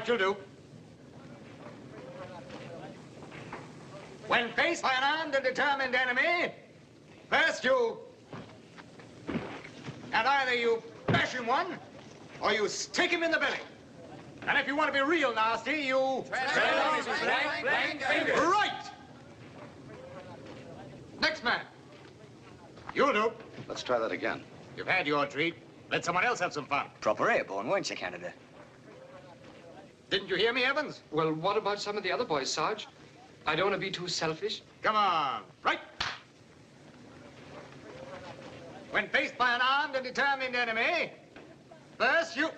right, you'll do. When faced by an armed and determined enemy, first you... And either you bash him one, or you stick him in the belly. And if you want to be real nasty, you... Tread on his blank fingers. Right! Next man. You'll do. Let's try that again. You've had your treat. Let someone else have some fun. Proper airborne, weren't you, Canada? Didn't you hear me, Evans? Well, what about some of the other boys, Sarge? I don't want to be too selfish. Come on. Right. When faced by an armed and determined enemy, first you...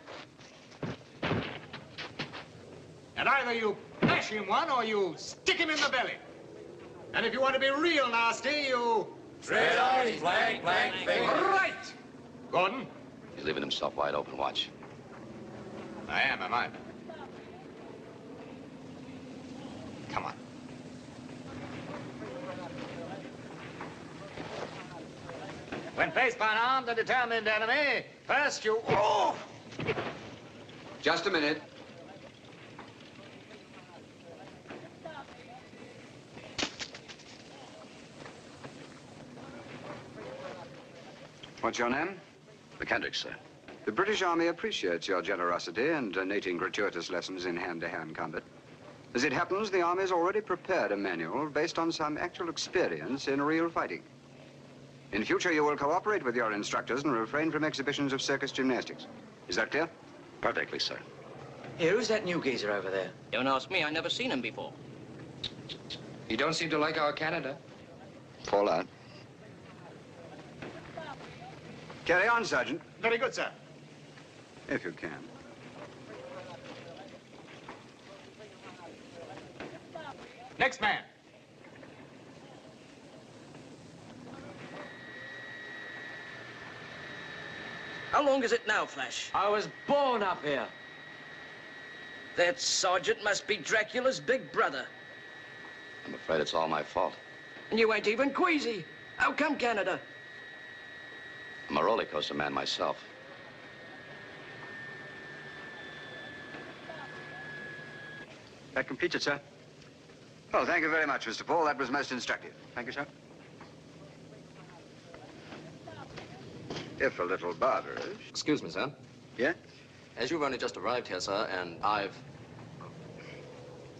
And either you bash him one or you stick him in the belly. And if you want to be real nasty, you... Tread on his blank fingers. Right! Gordon? He's leaving himself wide open. Watch. I am I? Come on. When faced by an armed and determined enemy, first you... Oh! Just a minute. What's your name? McKendrick, sir. The British Army appreciates your generosity in donating gratuitous lessons in hand-to-hand combat. As it happens, the Army's already prepared a manual based on some actual experience in real fighting. In future, you will cooperate with your instructors and refrain from exhibitions of circus gymnastics. Is that clear? Perfectly, sir. Here, who's that new geezer over there? Don't ask me, I never seen him before. You don't seem to like our Canada. Fall out. Carry on, Sergeant. Very good, sir. If you can. Next man. How long is it now, Flash? I was born up here. That sergeant must be Dracula's big brother. I'm afraid it's all my fault. And you ain't even queasy. How come, Canada? I'm a roller coaster man myself. That completes it, sir. Well, thank you very much, Mr. Paul. That was most instructive. Thank you, sir. If a little barbarous. Excuse me, sir. Yeah? As you've only just arrived here, sir, and I've...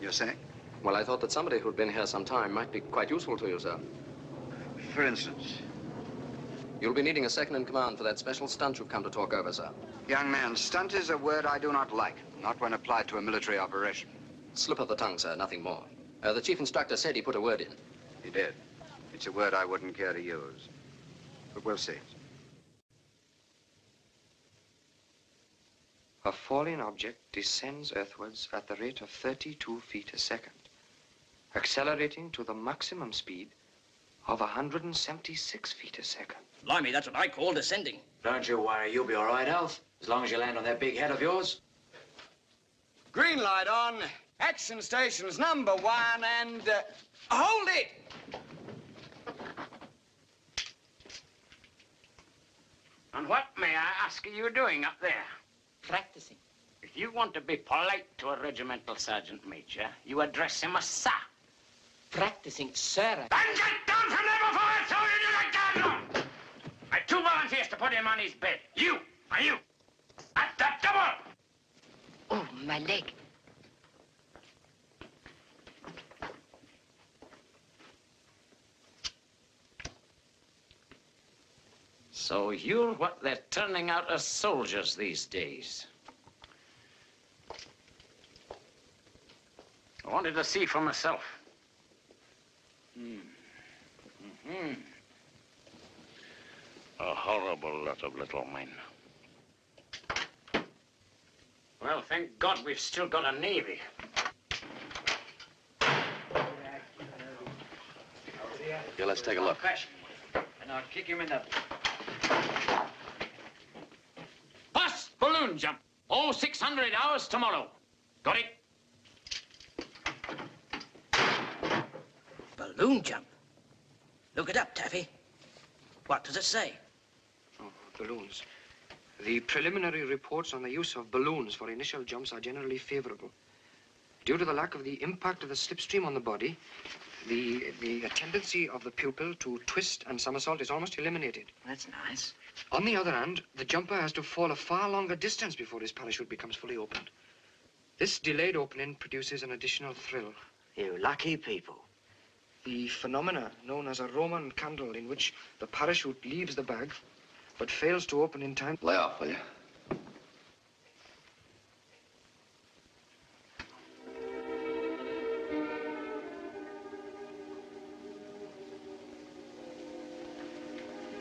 You're saying? Well, I thought that somebody who'd been here some time might be quite useful to you, sir. For instance? You'll be needing a second in command for that special stunt you've come to talk over, sir. Young man, stunt is a word I do not like, not when applied to a military operation. Slip of the tongue, sir, nothing more. The chief instructor said he put a word in. He did. It's a word I wouldn't care to use. But we'll see. A falling object descends earthwards at the rate of 32 feet a second, accelerating to the maximum speed of 176 feet a second. Blimey, that's what I call descending. Don't you worry, you'll be all right, Alf. As long as you land on that big head of yours. Green light on. Action stations #1 and... hold it! And what, may I ask, are you doing up there? Practicing. If you want to be polite to a regimental sergeant major, you address him as sir. Practicing, sir. Then get down from there before I throw you into the garden! I've 2 volunteers to put him on his bed. You, and you. At the double! Oh, my leg. So you're what they're turning out as soldiers these days. I wanted to see for myself. A horrible lot of little men. Well, thank God we've still got a navy. Here, let's take a look. And I'll kick him in the... Bus balloon jump. All 600 hours tomorrow. Got it? Balloon jump. Look it up, Taffy. What does it say? Oh, balloons. The preliminary reports on the use of balloons for initial jumps are generally favorable. Due to the lack of the impact of the slipstream on the body, the tendency of the pupil to twist and somersault is almost eliminated. That's nice. On the other hand, the jumper has to fall a far longer distance before his parachute becomes fully opened. This delayed opening produces an additional thrill. You lucky people. The phenomena known as a Roman candle, in which the parachute leaves the bag but fails to open in time. Lay off, will you?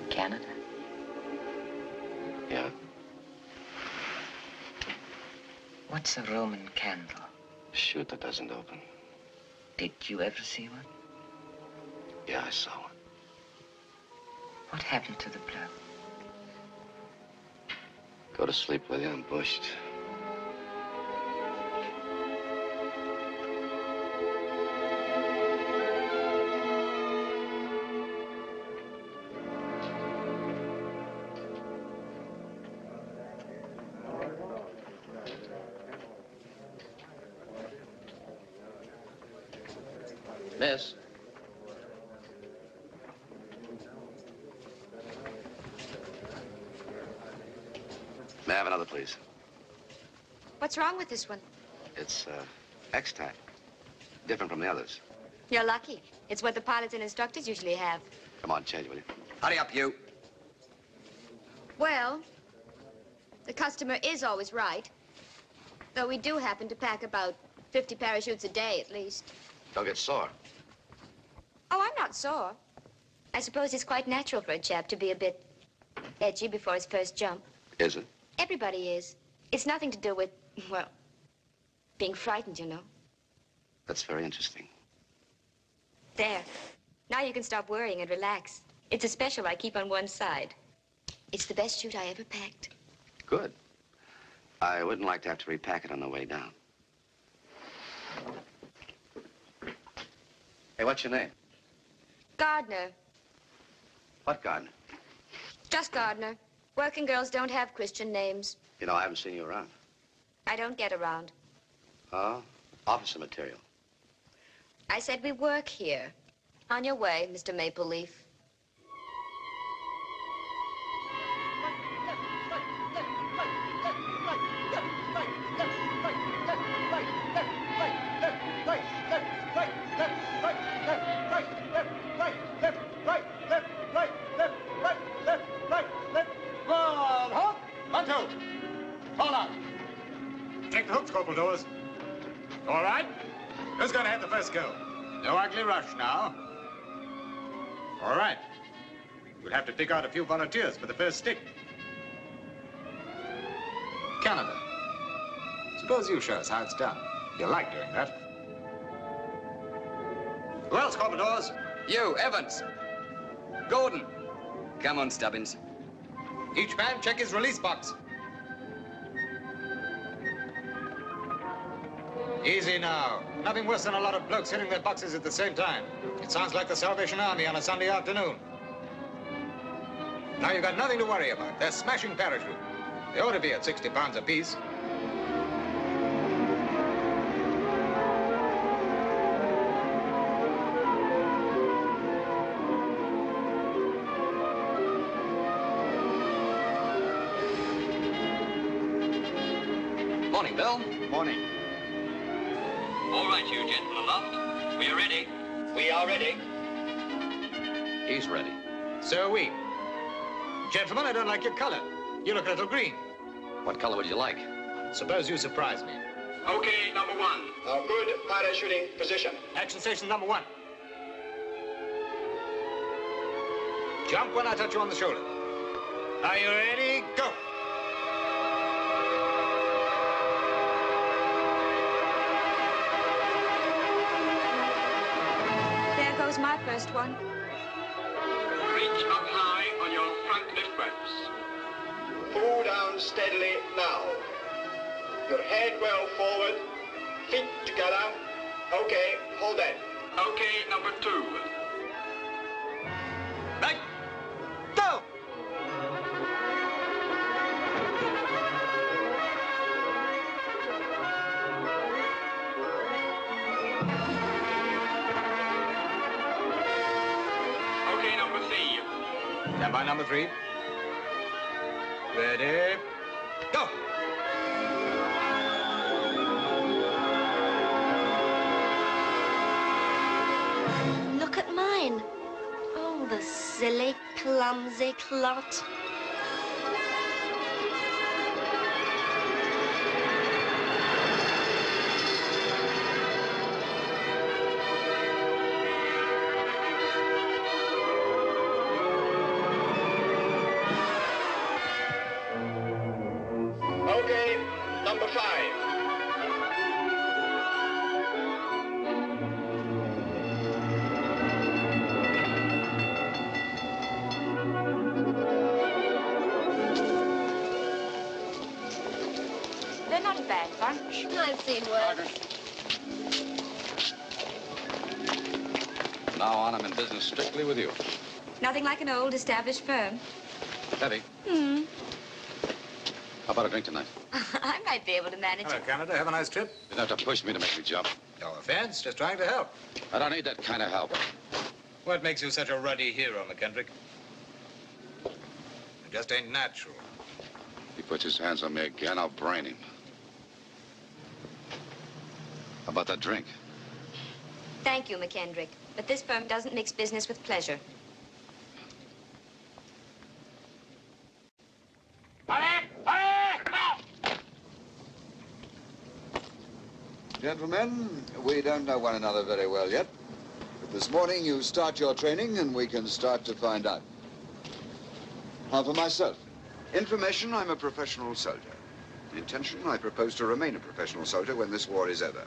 Canada? Yeah. What's a Roman candle? Chute that doesn't open. Did you ever see one? Yeah, I saw one. What happened to the plug? Go to sleep, will you? I'm bushed. Miss. May I have another, please? What's wrong with this one? It's, X-type. Different from the others. You're lucky. It's what the pilots and instructors usually have. Come on, change, will you? Hurry up, you. Well, the customer is always right. Though we do happen to pack about 50 parachutes a day, at least. Don't get sore. Oh, I'm not sore. I suppose it's quite natural for a chap to be a bit edgy before his first jump. Is it? Everybody is. It's nothing to do with, well, being frightened, you know. That's very interesting. There. Now you can stop worrying and relax. It's a special I keep on one side. It's the best chute I ever packed. Good. I wouldn't like to have to repack it on the way down. Hey, what's your name? Gardner. What garden? Just Gardner. Working girls don't have Christian names. You know, I haven't seen you around. I don't get around. Oh? Officer material. I said we work here. On your way, Mr. Maple Leaf. Take the hooks, Corporal Doors. All right? Who's going to have the first go? No ugly rush now. All right. We'll have to pick out a few volunteers for the first stick. Canada. Suppose you show us how it's done. You like doing that. Who else, Corporal Doors? You, Evans. Gordon. Come on, Stubbins. Each man check his release box. Easy now. Nothing worse than a lot of blokes hitting their boxes at the same time. It sounds like the Salvation Army on a Sunday afternoon. Now you've got nothing to worry about. They're smashing parachute. They ought to be at 60 pounds apiece. Morning, Bill. Morning. All right, you gentlemen aloft. We are ready. We are ready. He's ready. So are we. Gentlemen, I don't like your color. You look a little green. What color would you like? Suppose you surprise me. Okay, number one. Our good parachuting position. Action station number 1. Jump when I touch you on the shoulder. Are you ready? Go! There goes my first one. Reach up high on your front lift ropes. Pull down steadily now. Your head well forward, feet together. Okay, hold that. Okay, number 2. Right. Go! Stand by, number 3. Ready, go! Look at mine. Oh, the silly, clumsy clot. Okay, number 5. They're not a bad bunch. I've seen worse. From now on, I'm in business strictly with you. Nothing like an old established firm. Debbie, Hmm. how about a drink tonight? I might be able to manage Hello, it. Canada. Have a nice trip. You don't have to push me to make me jump. No offense, just trying to help. I don't need that kind of help. What makes you such a ruddy hero, McKendrick? It just ain't natural. If he puts his hands on me again, I'll brain him. How about that drink? Thank you, McKendrick. But this firm doesn't mix business with pleasure. Gentlemen, we don't know one another very well yet. But this morning you start your training and we can start to find out. Now for myself. Information, I'm a professional soldier. Intention, I propose to remain a professional soldier when this war is over.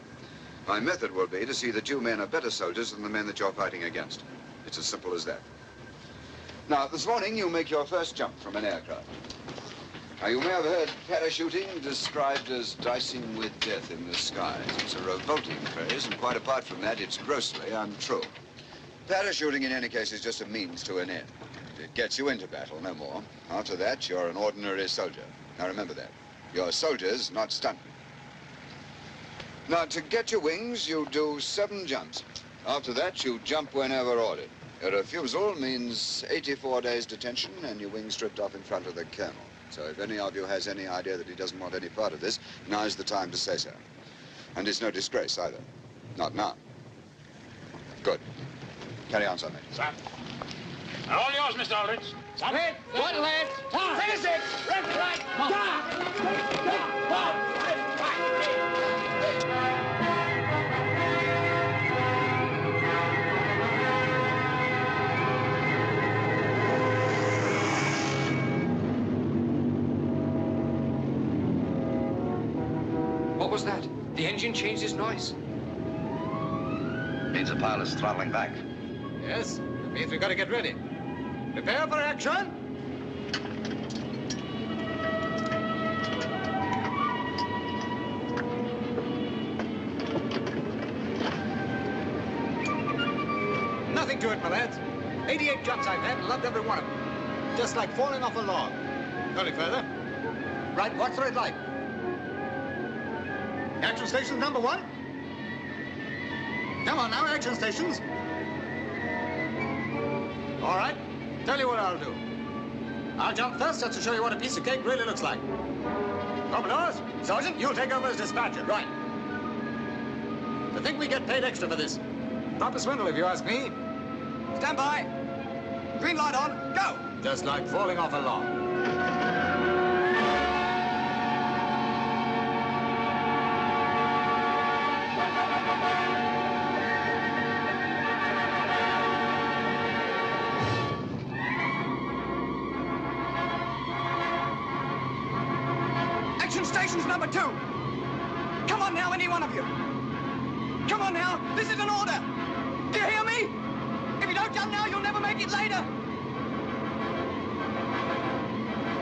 My method will be to see that you men are better soldiers than the men that you're fighting against. It's as simple as that. Now, this morning you make your first jump from an aircraft. Now, you may have heard parachuting described as dicing with death in the skies. It's a revolting phrase, and quite apart from that, it's grossly untrue. Parachuting, in any case, is just a means to an end. It gets you into battle, no more. After that, you're an ordinary soldier. Now, remember that. You're soldiers, not stuntmen. Now, to get your wings, you do 7 jumps. After that, you jump whenever ordered. Your refusal means 84 days detention and your wings stripped off in front of the colonel. So if any of you has any idea that he doesn't want any part of this, now's the time to say so. And it's no disgrace either. Not now. Good. Carry on, Sergeant. Sir. And all yours, Mr. Aldrich. Red, one left, finish it! Red, right, What was that? The engine changed its noise. Means the pilot's throttling back. Yes, it means we've got to get ready. Prepare for action. Nothing to it, my lads. 88 jumps I've had and loved every one of them. Just like falling off a log. Going further. Right, what's the red light? Action station number 1. Come on now, action stations. All right, tell you what I'll do. I'll jump first just to show you what a piece of cake really looks like. Commodores, Sergeant, you'll take over as dispatcher. Right. To think we get paid extra for this. Proper swindle, if you ask me. Stand by. Green light on, go! Just like falling off a log. Stations number 2. Come on now, any one of you. Come on now, this is an order. Do you hear me? If you don't jump now, you'll never make it later.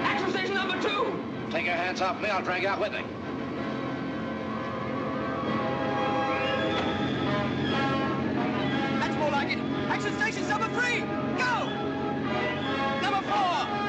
Action station number 2. Take your hands off me, I'll drag you out with me. That's more like it. Action station number 3. Go! Number 4.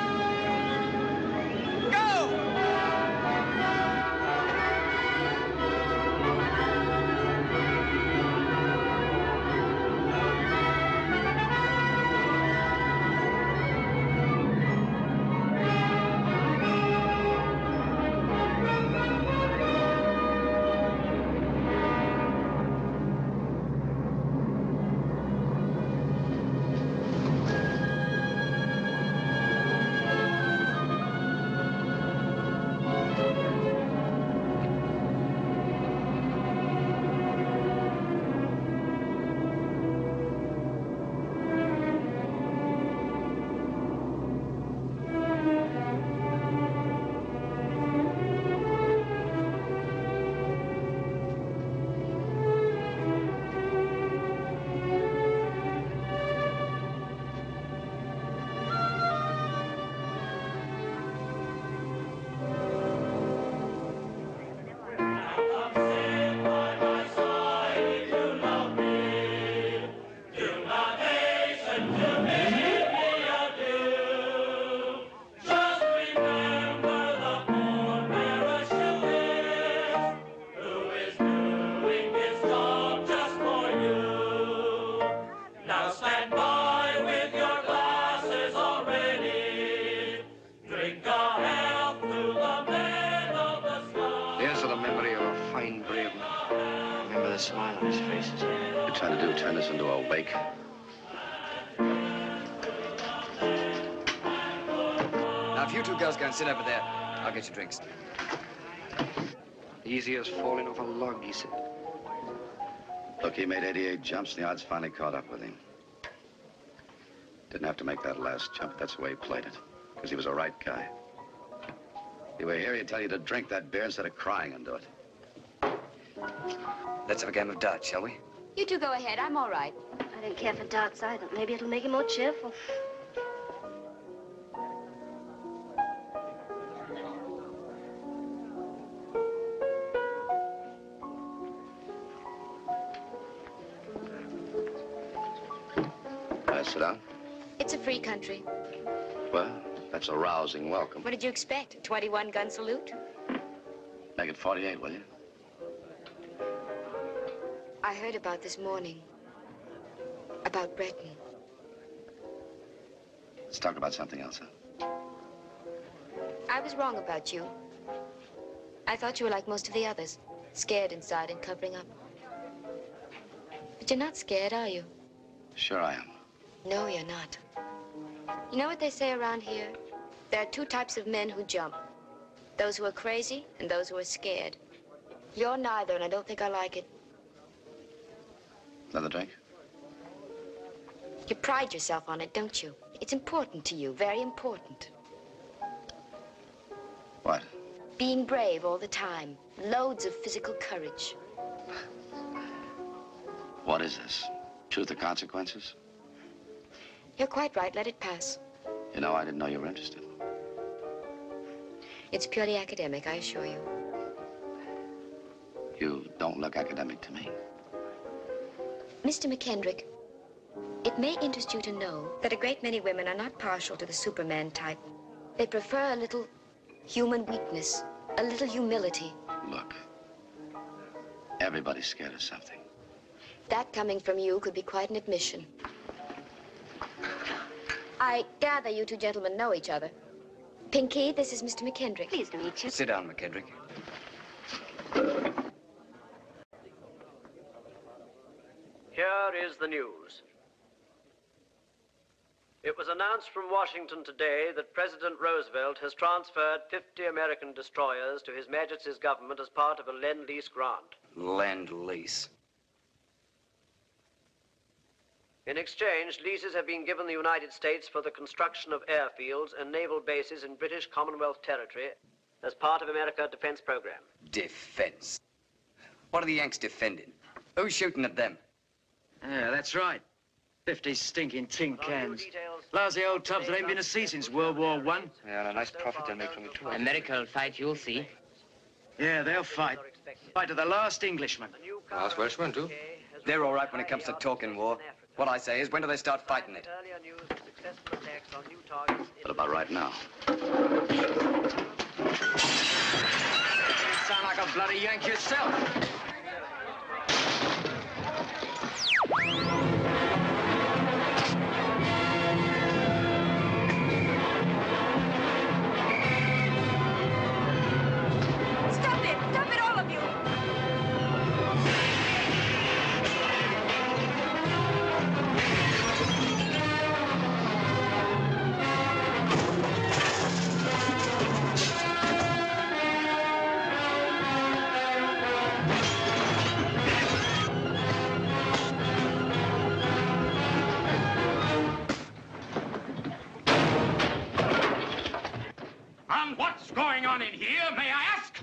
awake. Now, if you two girls go and sit over there, I'll get you drinks. Easy as falling off a log, he said. Look, he made 88 jumps, and the odds finally caught up with him. Didn't have to make that last jump. That's the way he played it, because he was a right guy. If he were here, he'd tell you to drink that beer instead of crying into it. Let's have a game of darts, shall we? You two go ahead. I'm all right. I don't care for darts either. Maybe it'll make him more cheerful. Sit down. It's a free country. Well, that's a rousing welcome. What did you expect? A 21-gun salute? Make it 48, will you? I heard about this morning. About Breton. Let's talk about something else, huh? I was wrong about you. I thought you were like most of the others. Scared inside and covering up. But you're not scared, are you? Sure I am. No, you're not. You know what they say around here? There are two types of men who jump. Those who are crazy and those who are scared. You're neither, and I don't think I like it. Another drink? You pride yourself on it, don't you? It's important to you, very important. What? Being brave all the time. Loads of physical courage. What is this? Truth or consequences? You're quite right. Let it pass. You know, I didn't know you were interested. It's purely academic, I assure you. You don't look academic to me. Mr. McKendrick, it may interest you to know that a great many women are not partial to the Superman type. They prefer a little human weakness, a little humility. Look, everybody's scared of something. That coming from you could be quite an admission. I gather you two gentlemen know each other. Pinky, this is Mr. McKendrick. Pleased to meet you. Sit down, McKendrick. Here is the news. It was announced from Washington today that President Roosevelt has transferred 50 American destroyers to His Majesty's government as part of a Lend-Lease grant. Lend-Lease. In exchange, leases have been given the United States for the construction of airfields and naval bases in British Commonwealth territory as part of America's defense program. Defense. What are the Yanks defending? Who's shooting at them? Yeah, that's right. 50 stinking tin cans. Lousy old tubs that ain't been to sea since World War I. Yeah, and a nice profit they'll make from it, too. America will fight, you'll see. Yeah, they'll fight. Fight to the last Englishman. Last Welshman, too. They're all right when it comes to talking war. What I say is, when do they start fighting it? What about right now? You sound like a bloody Yank yourself. Stop it, all of you! And what's going on in here, may I ask?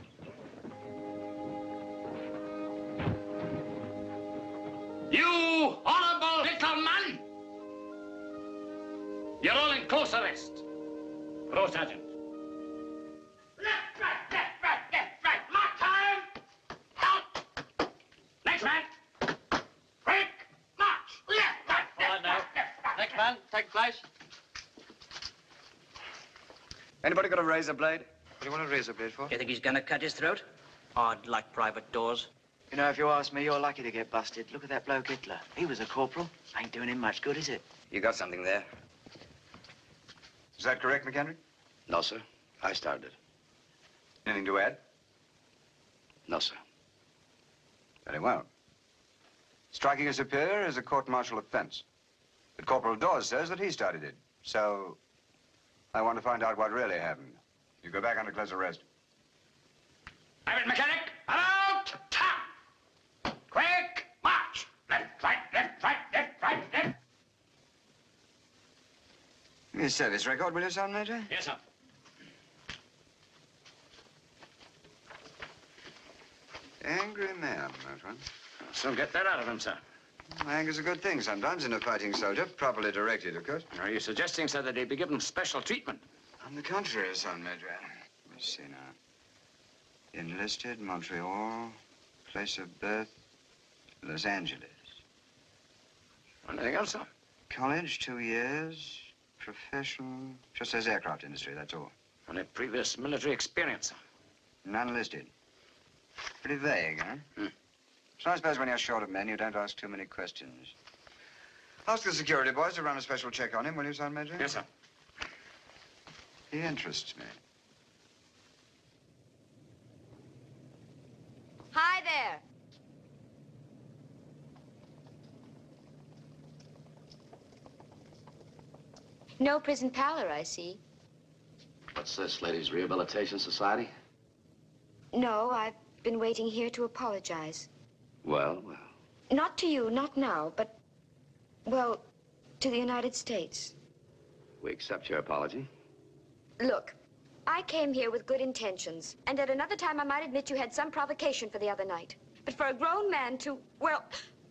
You honorable little man! You're all in close arrest. Go, Sergeant. Left, right. Mark time! Out! Next man! Break! March! Left, right, left. Next man, take place. Anybody got a razor blade? What do you want a razor blade for? You think he's gonna cut his throat? I'd like private doors. You know, if you ask me, you're lucky to get busted. Look at that bloke Hitler. He was a corporal. Ain't doing him much good, is it? You got something there. Is that correct, McKendrick? No, sir. I started it. Anything to add? No, sir. Very well. Striking a superior is a court-martial offense. But Corporal Dawes says that he started it. So, I want to find out what really happened. You go back under close arrest. Private mechanic, out! Top! Quick, march! Left, right, left, right, left, right, left. Give me a service record, will you, Sergeant Major? Yes, sir. Angry man, that one. So get that out of him, sir. Anger's a good thing sometimes in a fighting soldier, properly directed, of course. Are you suggesting, sir, that he be given special treatment? On the contrary, Sergeant Major. Let me see now. Enlisted, Montreal, place of birth, Los Angeles. Anything else, sir? College, 2 years. Profession, just says aircraft industry, that's all. Any previous military experience, sir? None listed. Pretty vague, huh? So I suppose when you're short of men, you don't ask too many questions. Ask the security boys to run a special check on him, will you, Sergeant Major? Yes, sir. He interests me. Hi there. No prison parlor, I see. What's this, Ladies' Rehabilitation Society? No, I've been waiting here to apologize. Well, well. Not to you, not now, but, well, to the United States. We accept your apology. Look, I came here with good intentions, and at another time I might admit you had some provocation for the other night. But for a grown man to, well,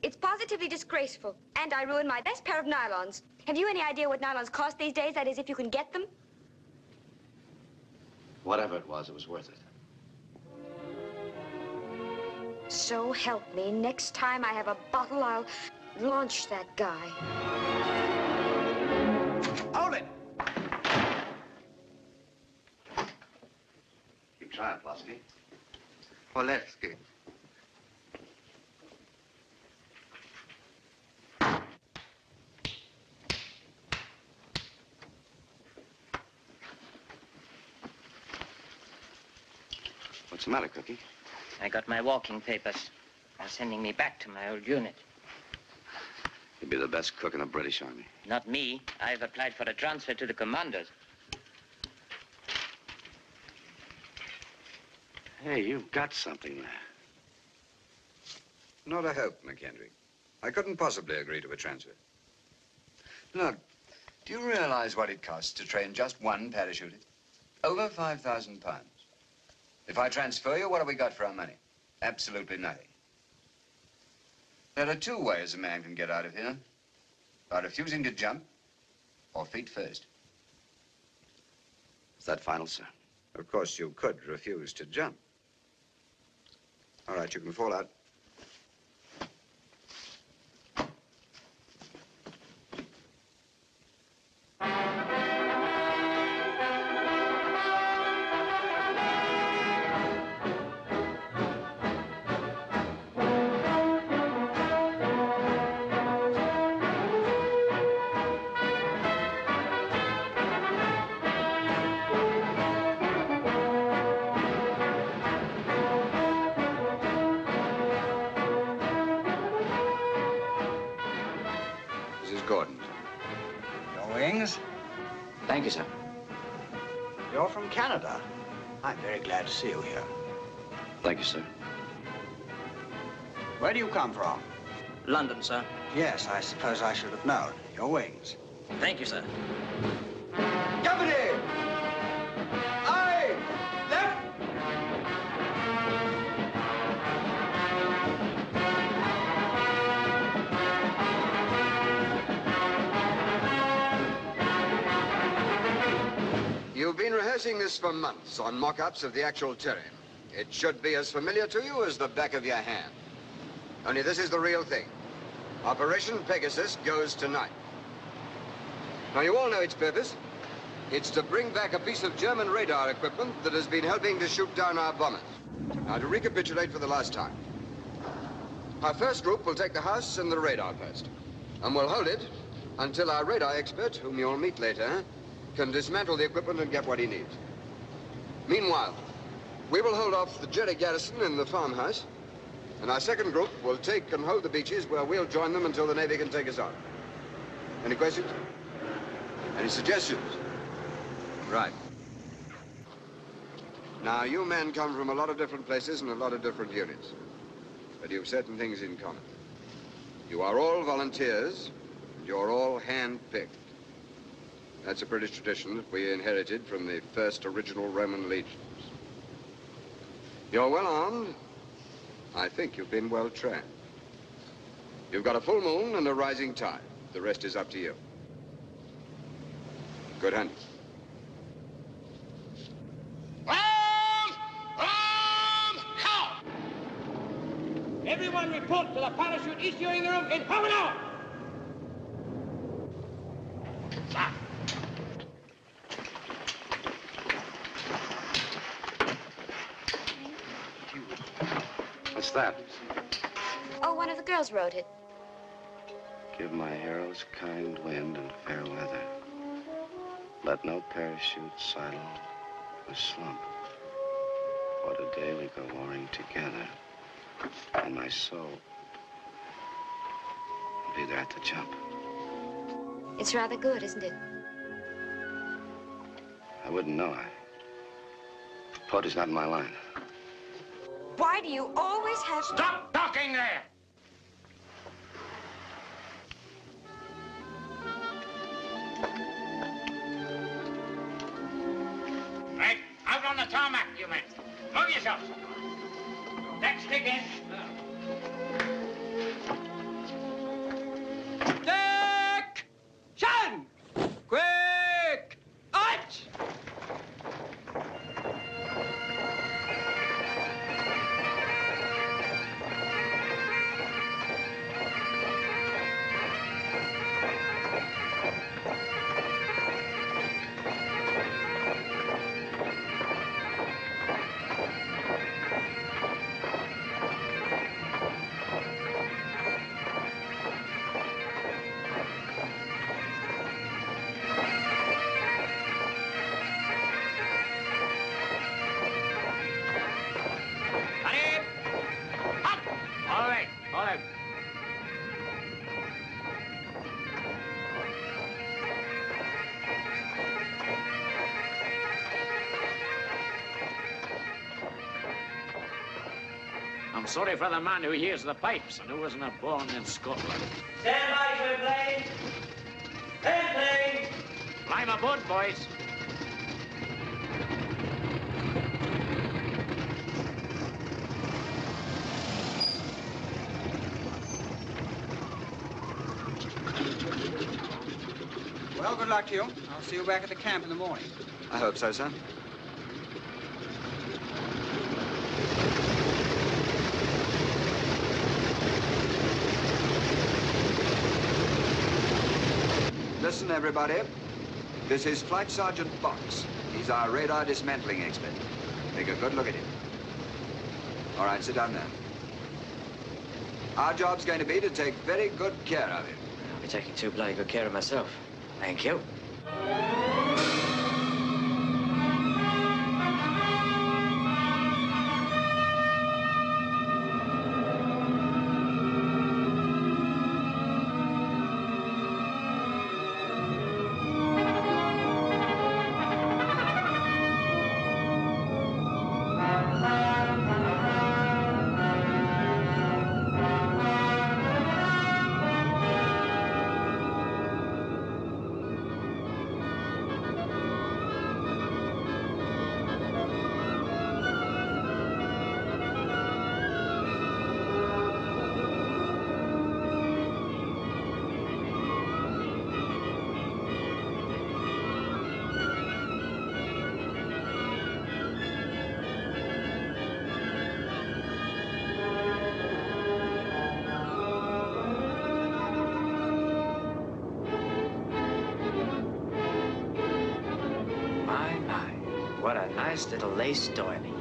it's positively disgraceful. And I ruined my best pair of nylons. Have you any idea what nylons cost these days? That is, if you can get them? Whatever it was worth it. So help me, next time I have a bottle, I'll launch that guy. Hold it! Keep trying, Plosky. Polevsky. What's the matter, Cookie? I got my walking papers. They're sending me back to my old unit. You'd be the best cook in the British Army. Not me. I've applied for a transfer to the commandos. Hey, you've got something there. Not a hope, McHenry. I couldn't possibly agree to a transfer. Look, do you realize what it costs to train just one parachutist? Over £5,000. If I transfer you, what have we got for our money? Absolutely nothing. There are 2 ways a man can get out of here. By refusing to jump, or feet first. Is that final, sir? Of course, you could refuse to jump. All right, you can fall out. Thank you, sir. You're from Canada. I'm very glad to see you here. Thank you, sir. Where do you come from? London, sir. Yes, I suppose I should have known. Your wings. Thank you, sir. Company! Aye! Left! You've been rehearsing this for months on mock-ups of the actual terrain. It should be as familiar to you as the back of your hand. Only this is the real thing. Operation Pegasus goes tonight. Now, you all know its purpose. It's to bring back a piece of German radar equipment that has been helping to shoot down our bombers. Now, to recapitulate for the last time. Our first group will take the house and the radar post. And we'll hold it until our radar expert, whom you'll meet later, can dismantle the equipment and get what he needs. Meanwhile, we will hold off the Jerry garrison in the farmhouse And our second group will take and hold the beaches where we'll join them until the Navy can take us on. Any questions? Any suggestions? Right. Now, you men come from a lot of different places and a lot of different units. But you've certain things in common. You are all volunteers, and you're all hand-picked. That's a British tradition that we inherited from the first original Roman legions. You're well armed. I think you've been well trained. You've got a full moon and a rising tide. The rest is up to you. Good hunting. Out! Everyone report to the parachute issuing room in half an hour. What's that? Oh, one of the girls wrote it. Give my heroes kind wind and fair weather. Let no parachute sidle or slump. For today we go warring together. And my soul will be there at the jump. It's rather good, isn't it? I wouldn't know. Poetry's not in my line. Why do you always have... Stop talking there! Right, out on the tarmac, you men. Move yourselves. Next stick in. Action! Quick! Arch! All right, all right. I'm sorry for the man who hears the pipes and who wasn't born in Scotland. Stand by to plane. Plane. Climb aboard, boys. Well, good luck to you. I'll see you back at the camp in the morning. I hope so, sir. Listen, everybody. This is Flight Sergeant Box. He's our radar dismantling expert. Take a good look at him. All right, sit down now. Our job's going to be to take very good care of him. I'll be taking too bloody good care of myself. Thank you. What a nice little lace doily.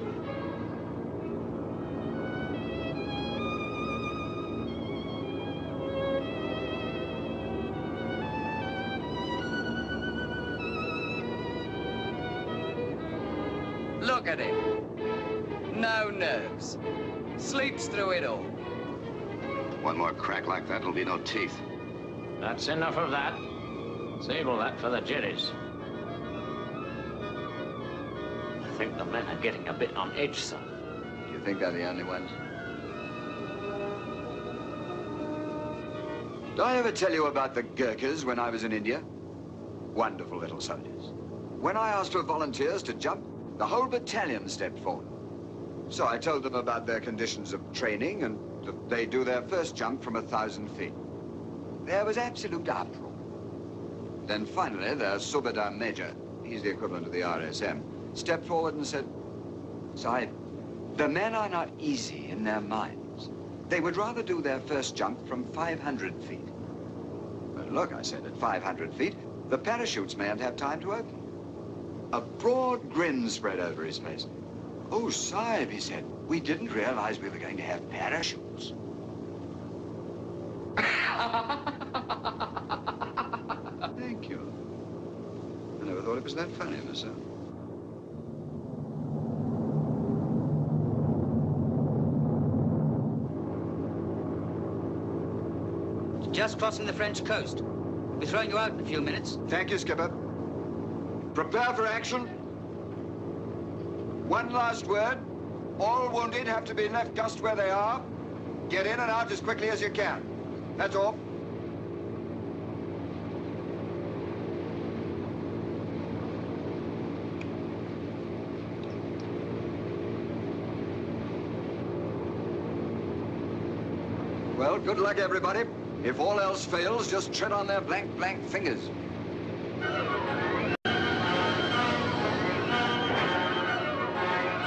Look at him. No nerves. Sleeps through it all. One more crack like that, there'll be no teeth. That's enough of that. Save all that for the juries. I think the men are getting a bit on edge, sir. Do you think they're the only ones? Did I ever tell you about the Gurkhas when I was in India? Wonderful little soldiers. When I asked for volunteers to jump, the whole battalion stepped forward. So I told them about their conditions of training and that they do their first jump from 1,000 feet. There was absolute uproar. Then finally, their Subedar Major, he's the equivalent of the RSM, stepped forward and said, Sahib, the men are not easy in their minds. They would rather do their first jump from 500 feet. But look, I said, at 500 feet, the parachutes mayn't have time to open. A broad grin spread over his face. Oh, Sahib, he said, we didn't realize we were going to have parachutes. Thank you. I never thought it was that funny myself. Just crossing the French coast. We're throwing you out in a few minutes. Thank you, Skipper. Prepare for action. One last word. All wounded have to be left just where they are. Get in and out as quickly as you can. That's all. Well, good luck, everybody. If all else fails, just tread on their blank fingers.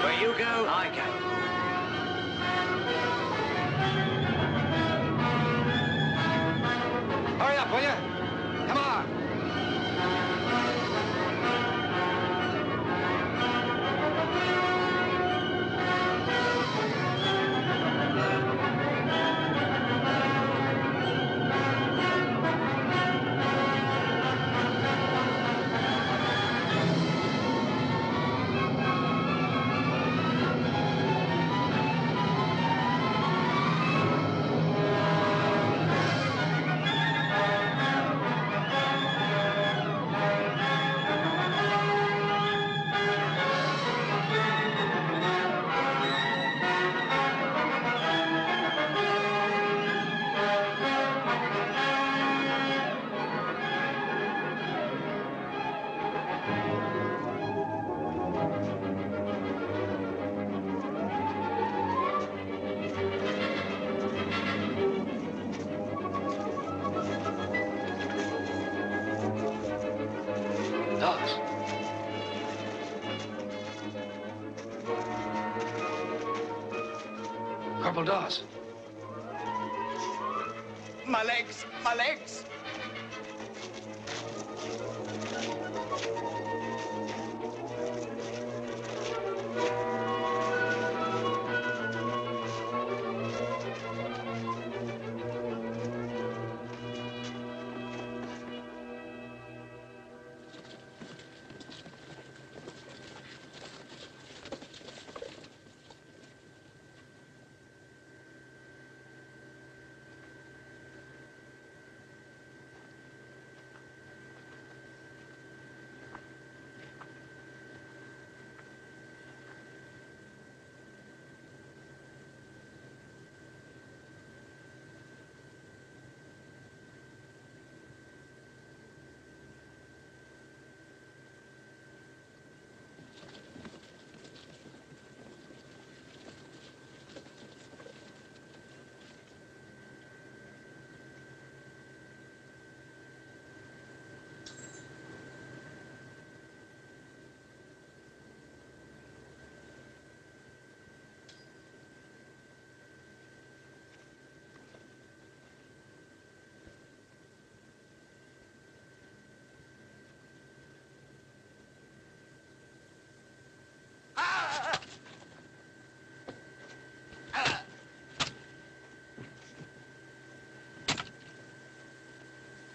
Where you go, I go. Hurry up, will you? Come on. Dogs. Corporal Dawes. My legs, my legs.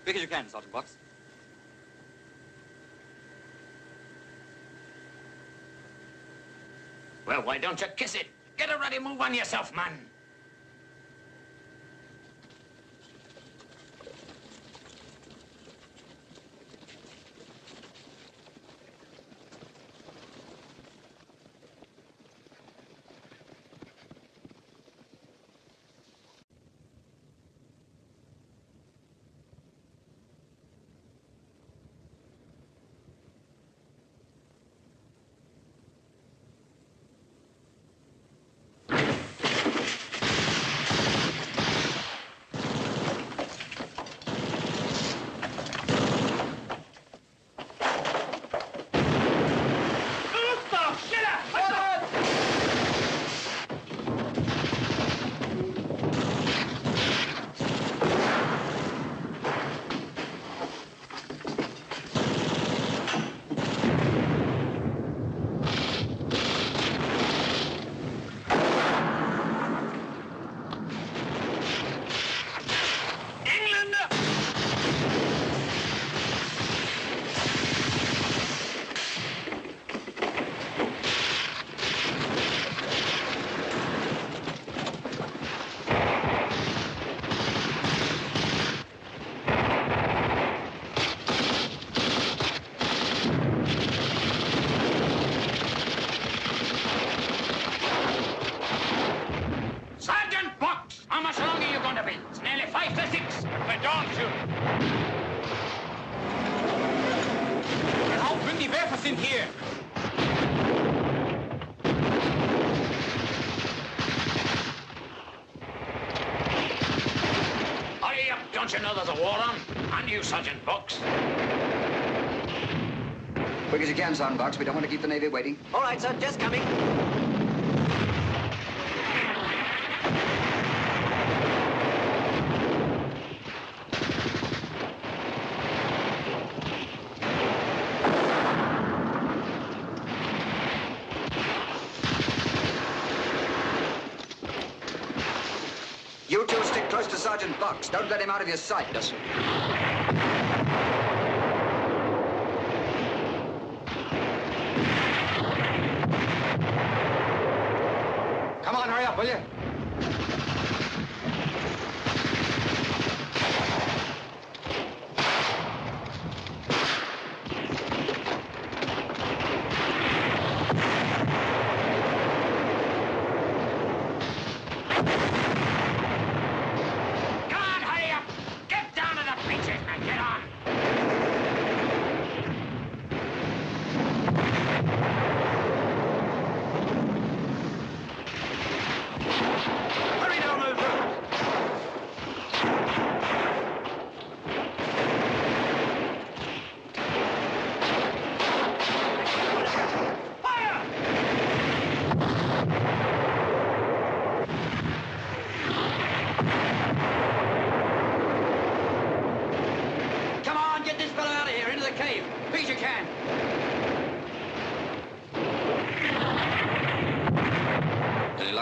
Quick as you can, Sergeant Box. Well, why don't you kiss it? Get a ready move on yourself, man. Don't you know there's a war on? And you, Sergeant Box. Quick as you can, Sergeant Box. We don't want to keep the Navy waiting. All right, sir. Just coming. You two stick close to Sergeant Box. Don't let him out of your sight. Yes, sir. Come on, hurry up, will you?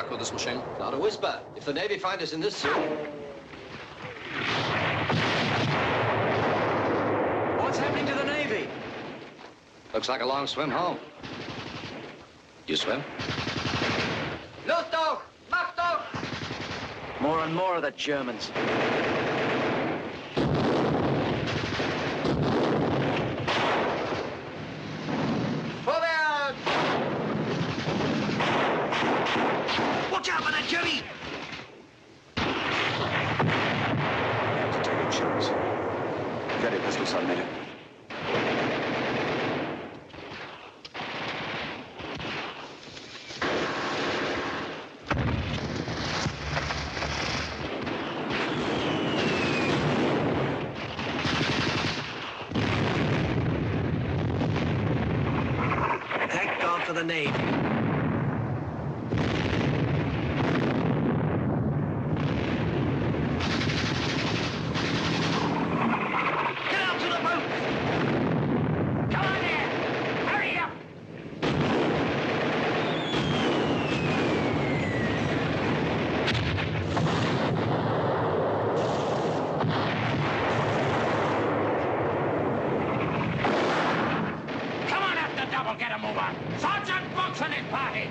With this machine? Not a whisper. If the Navy find us in this suit... What's happening to the Navy? Looks like a long swim home. You swim? Luft auf! Macht auf! More and more of the Germans. Watch out for that Jimmy! Have to take a chance. Ready, pistol, Sergeant Major. Thank God for the Navy. Get a move on. Sergeant Box and his party.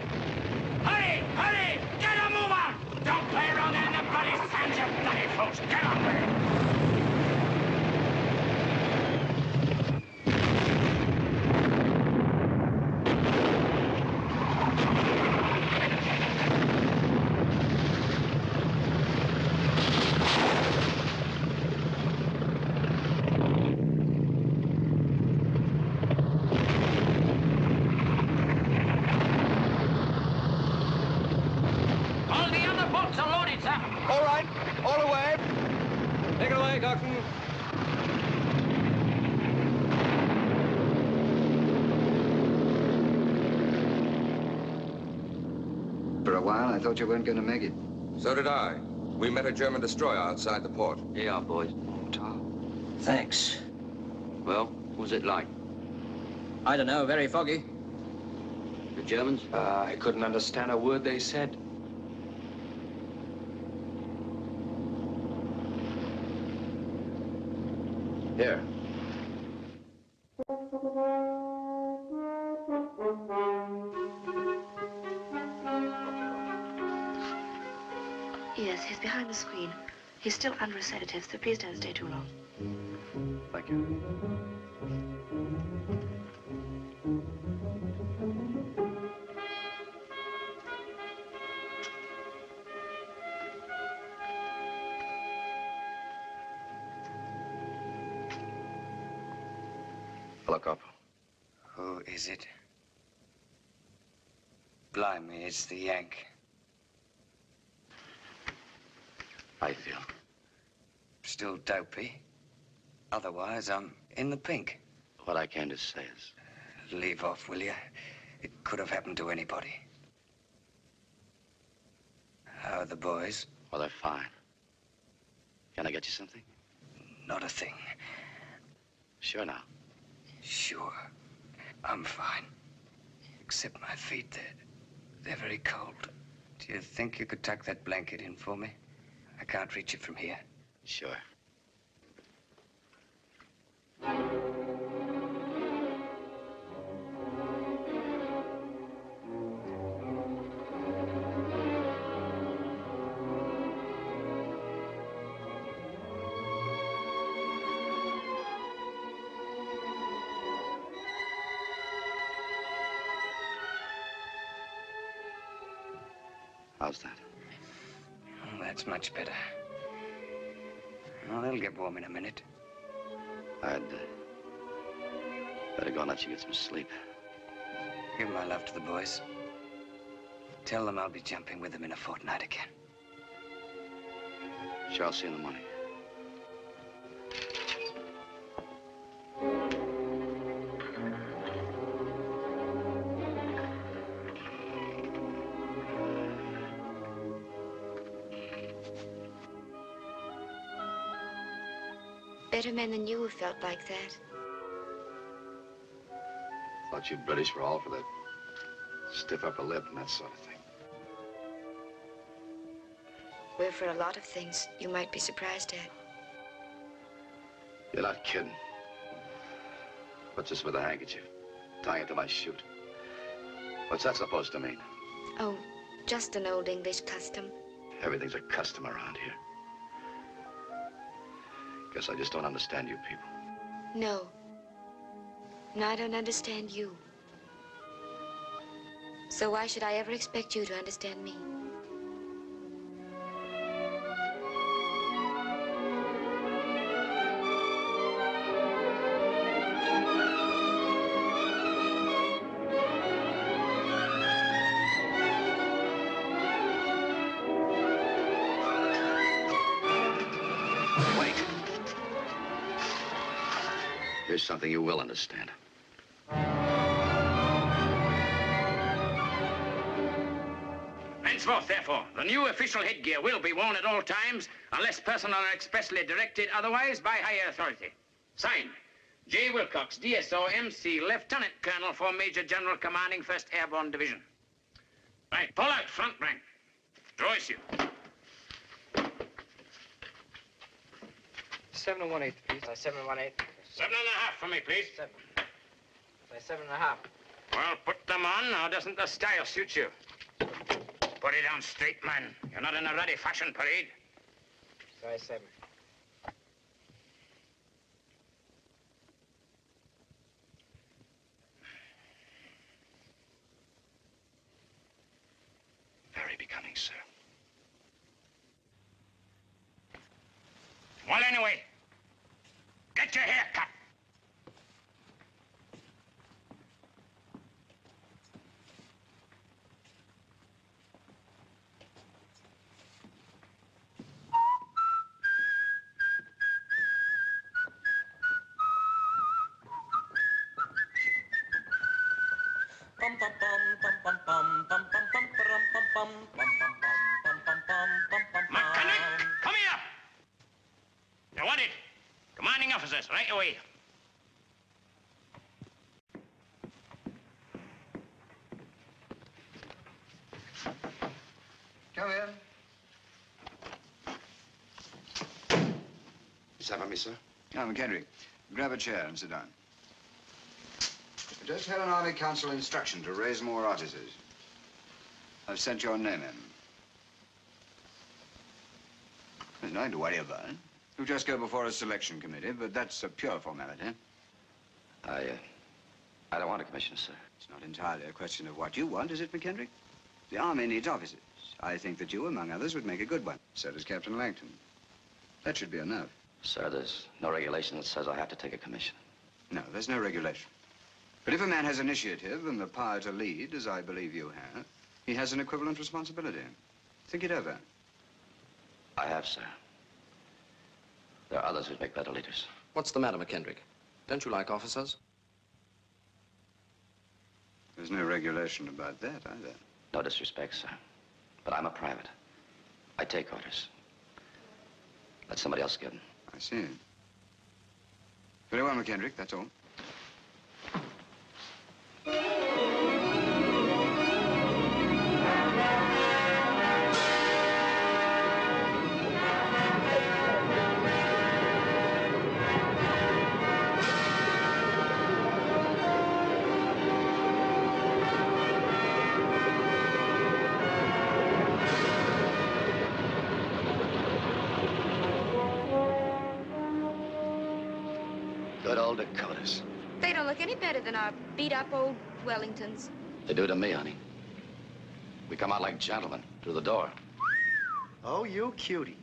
coast. Get on with it. All the other boats are loaded, sir. All right, all away. Take it away, Coxswain. For a while, I thought you weren't going to make it. So did I. We met a German destroyer outside the port. Yeah, boys. Oh, Tom. Thanks. Well, what was it like? I don't know, very foggy. The Germans? I couldn't understand a word they said. Here. Yes, he's behind the screen. He's still under a sedative, so please don't stay too long. Thank you. Hello, Corporal. Who is it? Blimey, it's the Yank. How you feel? Still dopey. Otherwise, I'm in the pink. What I came to say is... Leave off, will you? It could have happened to anybody. How are the boys? Well, they're fine. Can I get you something? Not a thing. Sure now. Sure. I'm fine. Except my feet, they're very cold. Do you think you could tuck that blanket in for me? I can't reach it from here. Sure. How's that? Oh, that's much better. Well, they'll get warm in a minute. I'd better go and let you get some sleep. Give my love to the boys. Tell them I'll be jumping with them in a fortnight again. Sure, I'll see you in the morning. Better men than you have felt like that. Thought you British were all for that stiff upper lip and that sort of thing. We're for a lot of things you might be surprised at. You're not kidding. What's this with a handkerchief? Tying it to my chute. What's that supposed to mean? Oh, just an old English custom. Everything's a custom around here. Guess I just don't understand you people. No. And I don't understand you. So why should I ever expect you to understand me? Here's something you will understand. Henceforth, therefore, the new official headgear will be worn at all times unless personnel are expressly directed otherwise by higher authority. Signed, J. Wilcox, DSO, MC, Lieutenant Colonel for Major General commanding 1st Airborne Division. Right, pull out, front rank. Joyce you. 7 1/8, please. 7 1/8. 7 1/2 for me, please. 7 1/2. Well, put them on, or doesn't the style suit you? Put it down straight, man. You're not in a ruddy fashion parade. Try 7. Very becoming, sir. Well, anyway, get your hair cut. McKenrick, come here. Now, what it? Commanding officers, right away. Come in. Is that for me, sir? Now, McKendrick, grab a chair and sit down. I just had an Army Council instruction to raise more artisans. I've sent your name in. There's nothing to worry about. You'll just go before a selection committee, but that's a pure formality. I don't want a commissioner, sir. It's not entirely a question of what you want, is it, McKendrick? The Army needs officers. I think that you, among others, would make a good one. So does Captain Langton. That should be enough. Sir, there's no regulation that says I have to take a commission. No, there's no regulation. But if a man has initiative and the power to lead, as I believe you have, he has an equivalent responsibility. Think it over. I have, sir. There are others who'd make better leaders. What's the matter, McKendrick? Don't you like officers? There's no regulation about that, either. No disrespect, sir. But I'm a private. I take orders. Let somebody else give them. I see. Very well, McKendrick, that's all. Good old Dakotas. They don't look any better than our beat-up old Wellingtons. They do to me, honey. We come out like gentlemen through the door. Oh, you cutie.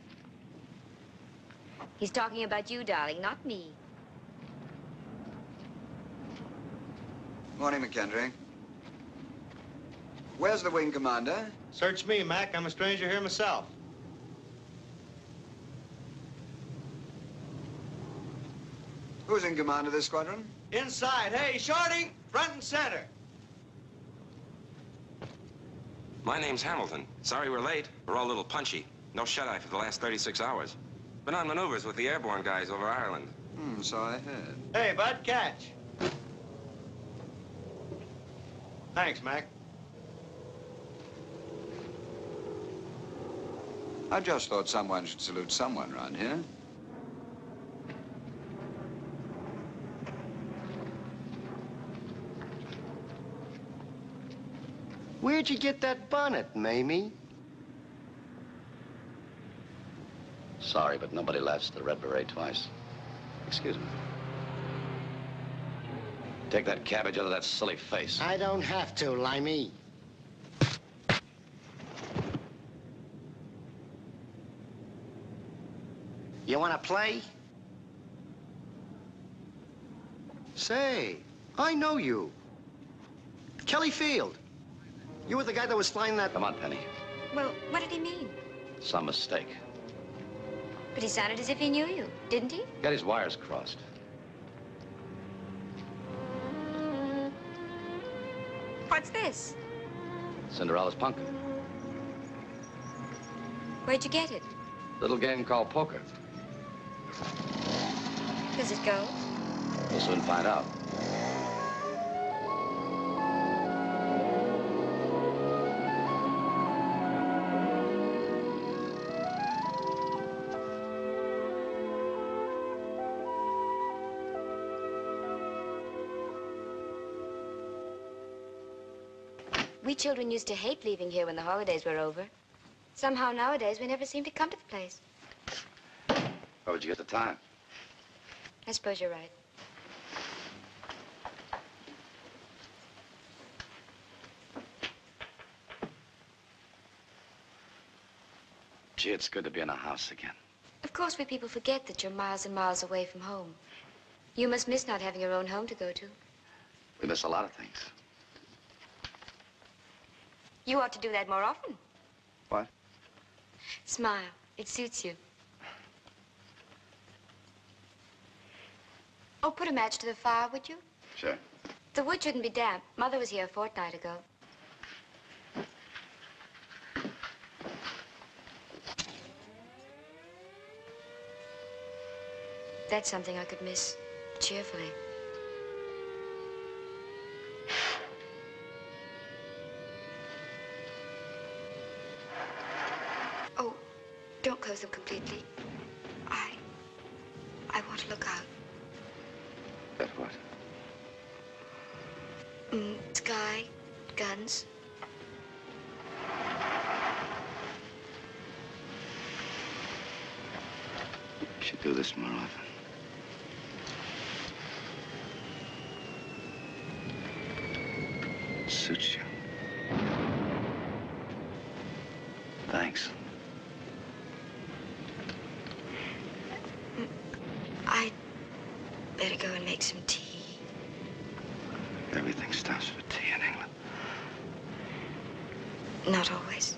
He's talking about you, darling, not me. Morning, McKendrick. Where's the wing commander? Search me, Mac. I'm a stranger here myself. Who's in command of this squadron? Inside. Hey, Shorty, front and center. My name's Hamilton. Sorry we're late. We're all a little punchy. No shut-eye for the last 36 hours. Been on maneuvers with the airborne guys over Ireland. So I heard. Hey, bud, catch. Thanks, Mac. I just thought someone should salute someone around here. Where'd you get that bonnet, Mamie? Sorry, but nobody laughs at the Red Beret twice. Excuse me. Take that cabbage out of that silly face. I don't have to, Limey. You want to play? Say, I know you. Kelly Field. You were the guy that was flying that... Come on, Penny. Well, what did he mean? Some mistake. But he sounded as if he knew you, didn't he? Got his wires crossed. What's this? Cinderella's pumpkin. Where'd you get it? Little game called poker. Does it go? We'll soon find out. We children used to hate leaving here when the holidays were over. Somehow nowadays we never seem to come to the place. How would you get the time? I suppose you're right. Gee, it's good to be in a house again. Of course, we people forget that you're miles and miles away from home. You must miss not having your own home to go to. We miss a lot of things. You ought to do that more often. What? Smile. It suits you. Oh, put a match to the fire, would you? Sure. The wood shouldn't be damp. Mother was here a fortnight ago. That's something I could miss cheerfully. Oh, don't close them completely. I want to look out. At what? Sky, guns. You should do this more often. It suits you. Thanks. I'd better go and make some tea. Everything stops for tea in England. Not always.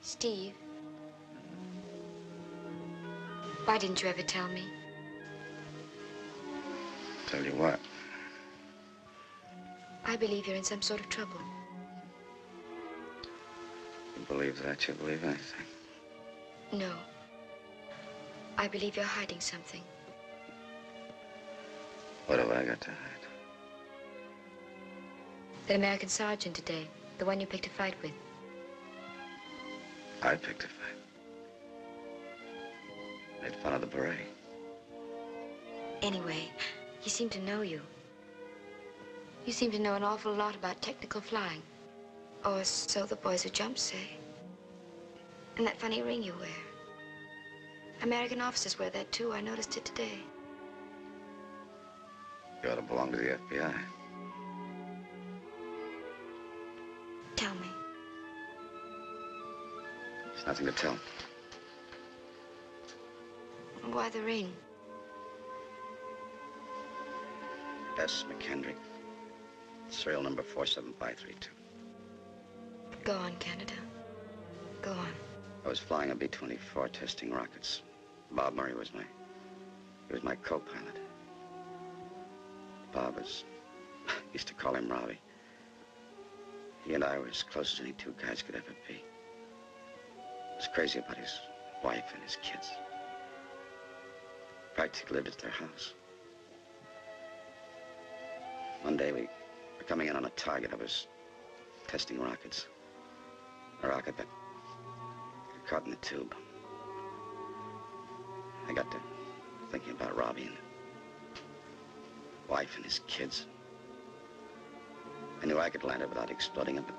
Steve, why didn't you ever tell me? Tell you what? I believe you're in some sort of trouble. You believe that, you believe anything. No. I believe you're hiding something. What have I got to hide? That American sergeant today, the one you picked a fight with. I picked a fight. Made fun of the beret. Anyway, he seemed to know you. You seem to know an awful lot about technical flying. Or so the boys who jump say. And that funny ring you wear. American officers wear that too. I noticed it today. You ought to belong to the FBI. Tell me. There's nothing to tell. Why the ring? S. McKendrick. Serial number 47532. Go on, Canada. Go on. I was flying a B-24 testing rockets. Bob Murray was my co-pilot. Bob was, used to call him Robbie. He and I were as close as any two guys could ever be. He was crazy about his wife and his kids. Practically lived at their house. One day we were coming in on a target. I was testing rockets. A rocket that got caught in the tube. I got to thinking about Robbie and wife and his kids. I knew I could land it without exploding it, but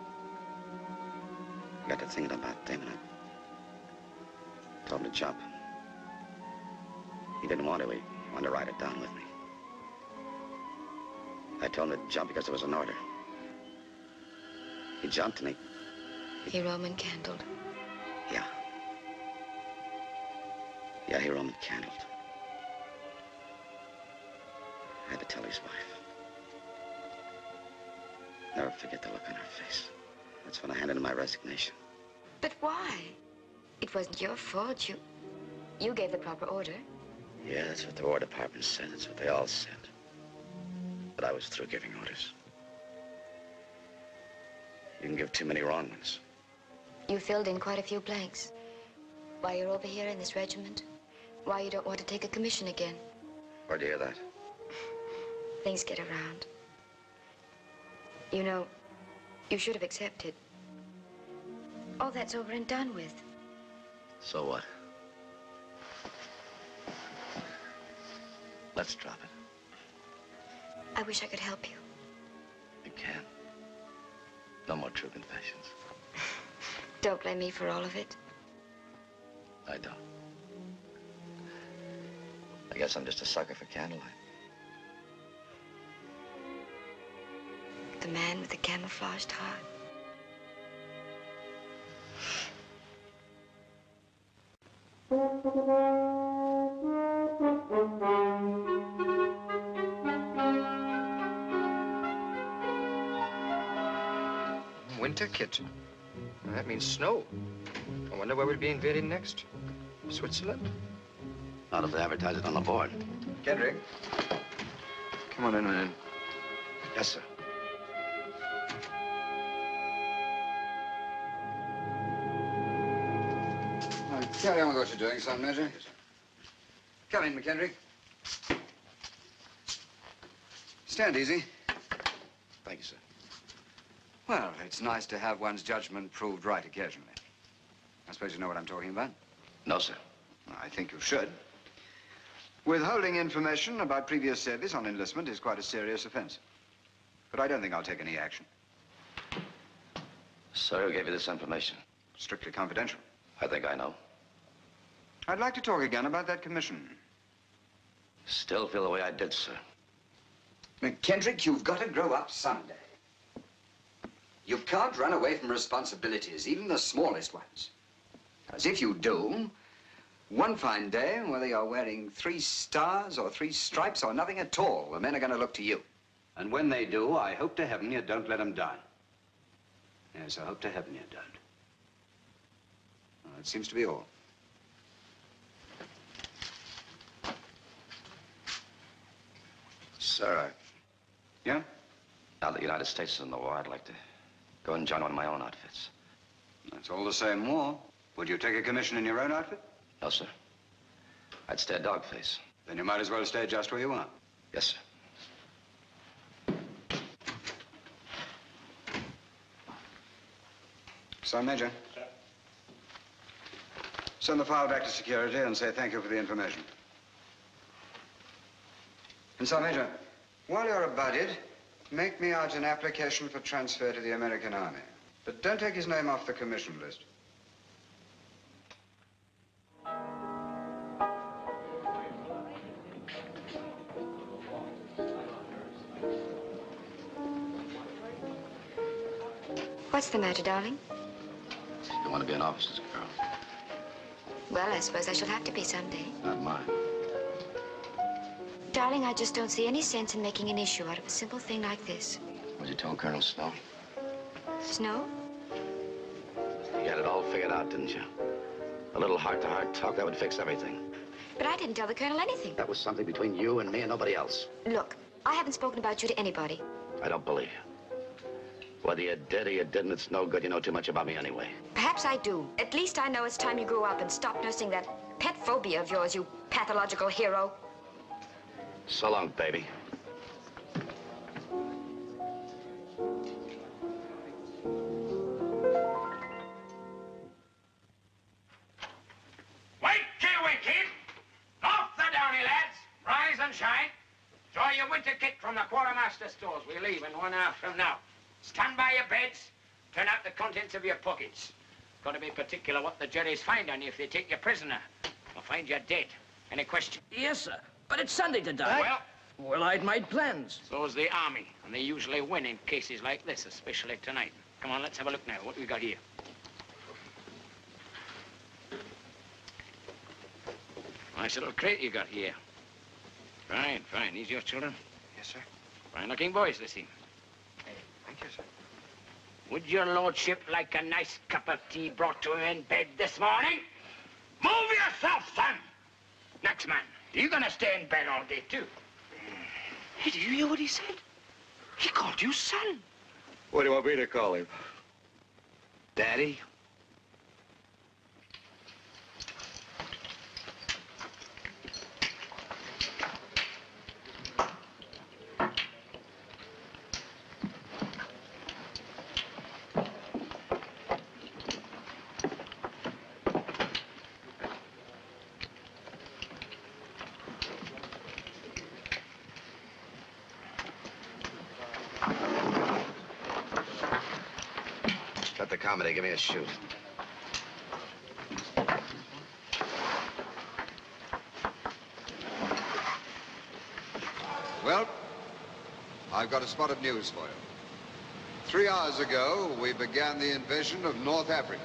I got to thinking about them, and I told him to jump. He didn't want to. He wanted to ride it down with me. I told him to jump because it was an order. He jumped and He Roman candled. Yeah. Yeah, he Roman candled. I had to tell his wife. Never forget the look on her face. That's when I handed in my resignation. But why? It wasn't your fault. You gave the proper order. Yeah, that's what the War Department said. That's what they all said. But I was through giving orders. You can give too many wrong ones. You filled in quite a few blanks. Why you're over here in this regiment. Why you don't want to take a commission again. Where'd you hear that? Things get around. You know, you should have accepted. All that's over and done with. So what? Let's drop it. I wish I could help you. can. No more true confessions. Don't blame me for all of it. I don't. I guess I'm just a sucker for candlelight. The man with the camouflaged heart. Winter kit. That means snow. I wonder where we'll be invaded next. Switzerland? Not if they advertise it on the board. Kendrick, come on in a minute. Yes, sir. Carry on with what you're doing, Sergeant Major. Come in, McKendrick. Stand easy. Thank you, sir. Well, it's nice to have one's judgment proved right occasionally. I suppose you know what I'm talking about? No, sir. I think you should. Withholding information about previous service on enlistment is quite a serious offense. But I don't think I'll take any action. Sir, who gave you this information? Strictly confidential. I think I know. I'd like to talk again about that commission. Still feel the way I did, sir. McKendrick, you've got to grow up someday. You can't run away from responsibilities, even the smallest ones. As if you do, one fine day, whether you're wearing 3 stars or 3 stripes or nothing at all, the men are going to look to you. And when they do, I hope to heaven you don't let them down. Yes, I hope to heaven you don't. Well, that seems to be all. Sir, Yeah? now that the United States is in the war, I'd like to go and join one of my own outfits. That's all the same war. Would you take a commission in your own outfit? No, sir. I'd stay a dog face. Then you might as well stay just where you are. Yes, sir. Sergeant Major. Sir. Send the file back to security and say thank you for the information. And Sergeant Major, while you're about it, make me out an application for transfer to the American Army. But don't take his name off the commission list. What's the matter, darling? You want to be an officer's girl? Well, I suppose I shall have to be someday. Not mine. Darling, I just don't see any sense in making an issue out of a simple thing like this. What you told Colonel Snow? Snow? You had it all figured out, didn't you? A little heart-to-heart talk, that would fix everything. But I didn't tell the Colonel anything. That was something between you and me and nobody else. Look, I haven't spoken about you to anybody. I don't believe you. Whether you did or you didn't, it's no good. You know too much about me anyway. Perhaps I do. At least I know it's time you grew up and stopped nursing that pet phobia of yours, you pathological hero. So long, baby. Off the Downey, lads. Rise and shine. Draw your winter kit from the quartermaster stores. We leave in 1 hour from now. Stand by your beds. Turn out the contents of your pockets. Got to be particular what the juries find on you if they take you prisoner. They'll find you dead. Any question? Yes, sir. But it's Sunday to die. Well, I'd made plans. So's the Army, and they usually win in cases like this, especially tonight. Come on, let's have a look now. What we got here? Nice little crate you got here. Fine, fine. These your children? Yes, sir. Fine-looking boys, they seem. Thank you, sir. Would your lordship like a nice cup of tea brought to him in bed this morning? Move yourself, son! Next man, you gonna stay in bed all day, too? Hey, do you hear what he said? He called you son. What do you want me to call him? Daddy? comedy. Give me a shoot. Well, I've got a spot of news for you. 3 hours ago, we began the invasion of North Africa.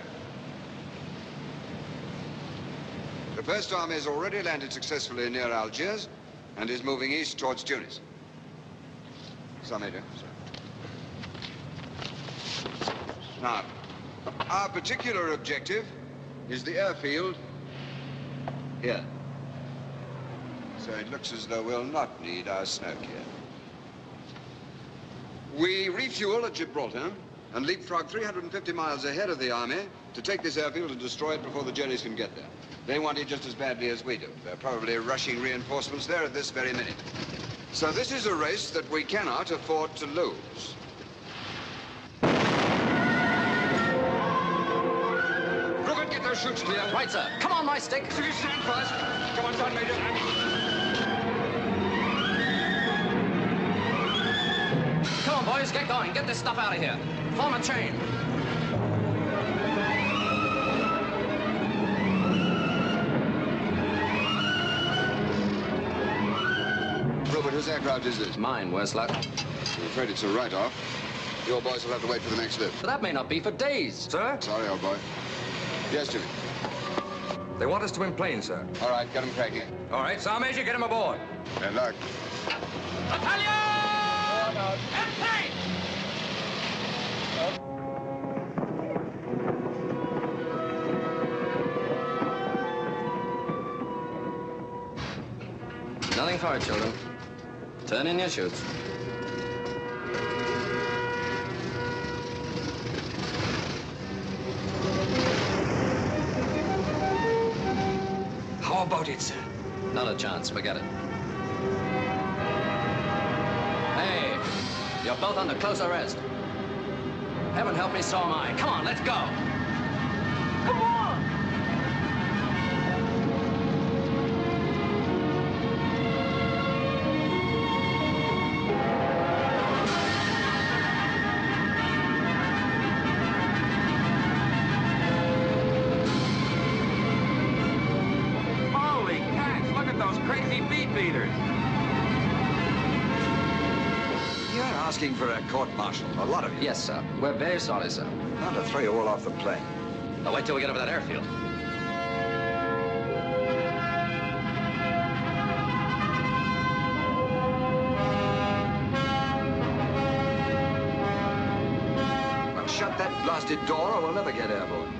The First Army has already landed successfully near Algiers and is moving east towards Tunis. Sir, Major. Now, our particular objective is the airfield here. So it looks as though we'll not need our snow gear. We refuel at Gibraltar and leapfrog 350 miles ahead of the army to take this airfield and destroy it before the Jerrys can get there. They want it just as badly as we do. They're probably rushing reinforcements there at this very minute. So this is a race that we cannot afford to lose. Rupert, get those chutes clear. Right, sir. Come on, my stick. You stand fast. Come on, Sergeant Major. Come on, boys, get going. Get this stuff out of here. Form a chain. Rupert, whose aircraft is this? Mine, worse luck. I'm afraid it's a write-off. Your boys will have to wait for the next lift. But that may not be for days. Sir? Sorry, old boy. Yes, Jimmy. They want us to emplane, sir. All right, get them cracking. All right, Sergeant Major, get him aboard. Good luck. Nothing for it, children. Turn in your chutes. How about it, sir? Not a chance. Forget it. Hey, you're both under close arrest. Heaven help me, so am I. Come on, let's go. Come on! Holy cats, look at those crazy beat beaters. You're asking for a court-martial, a lot of you. Yes, sir. We're very sorry, sir. Not to throw you all off the plane. Now wait till we get over that airfield. Well, shut that blasted door or we'll never get airborne.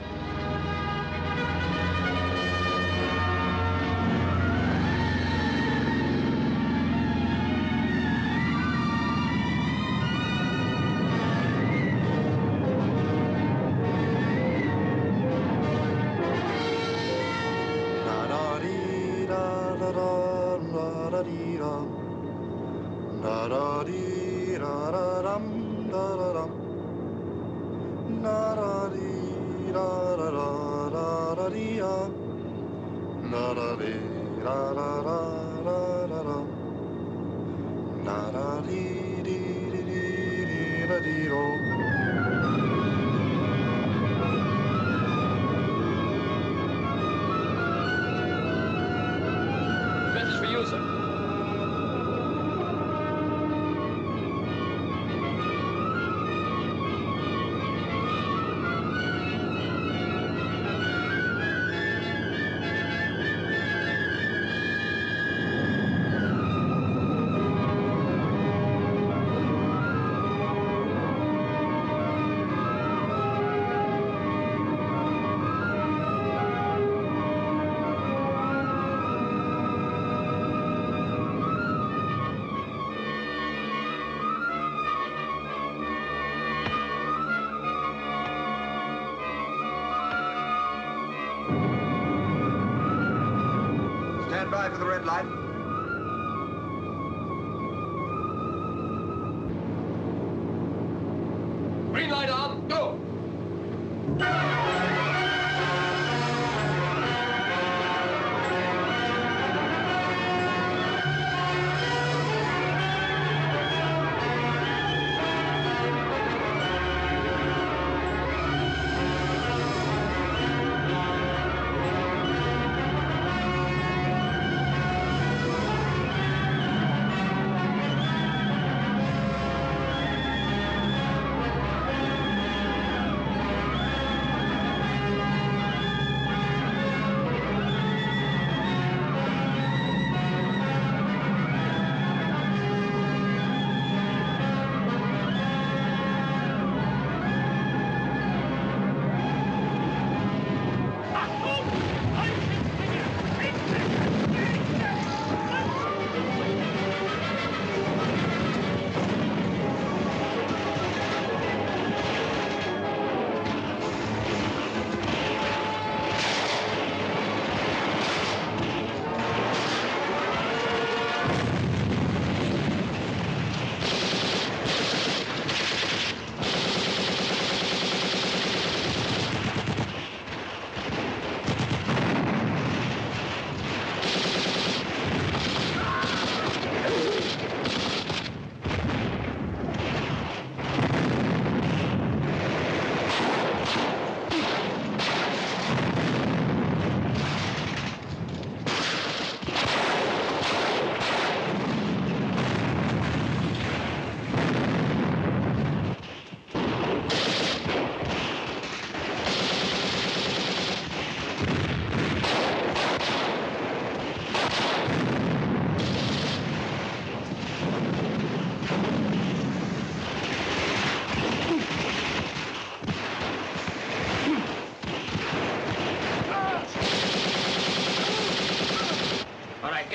Message for you, sir. Stand by for the red light. Green light on. Go.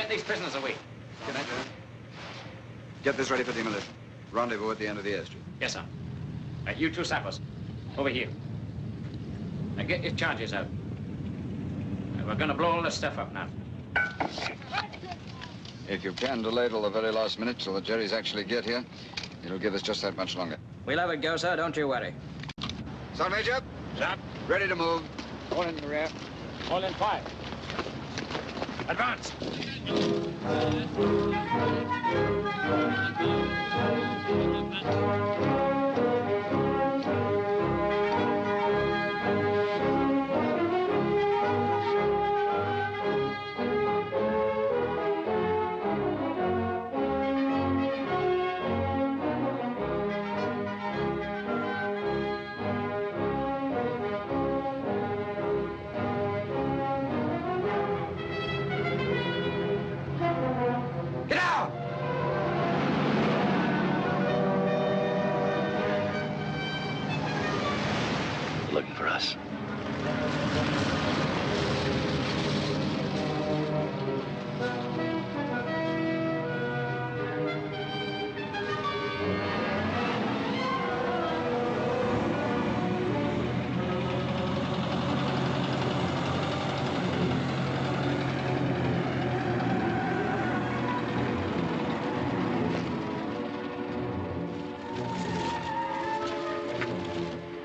get these prisoners away. Good night, Lieutenant. Get this ready for demolition. Rendezvous at the end of the airstrip. Yes, sir. You two sappers, over here. Now get your charges out. We're gonna blow all this stuff up now. If you can delay till the very last minute, till the Jerrys actually get here, it'll give us just that much longer. We'll have it go, sir. Don't you worry. Sergeant Major. Sir. Ready to move. All in the rear. All in fire. Advance. Looking for us.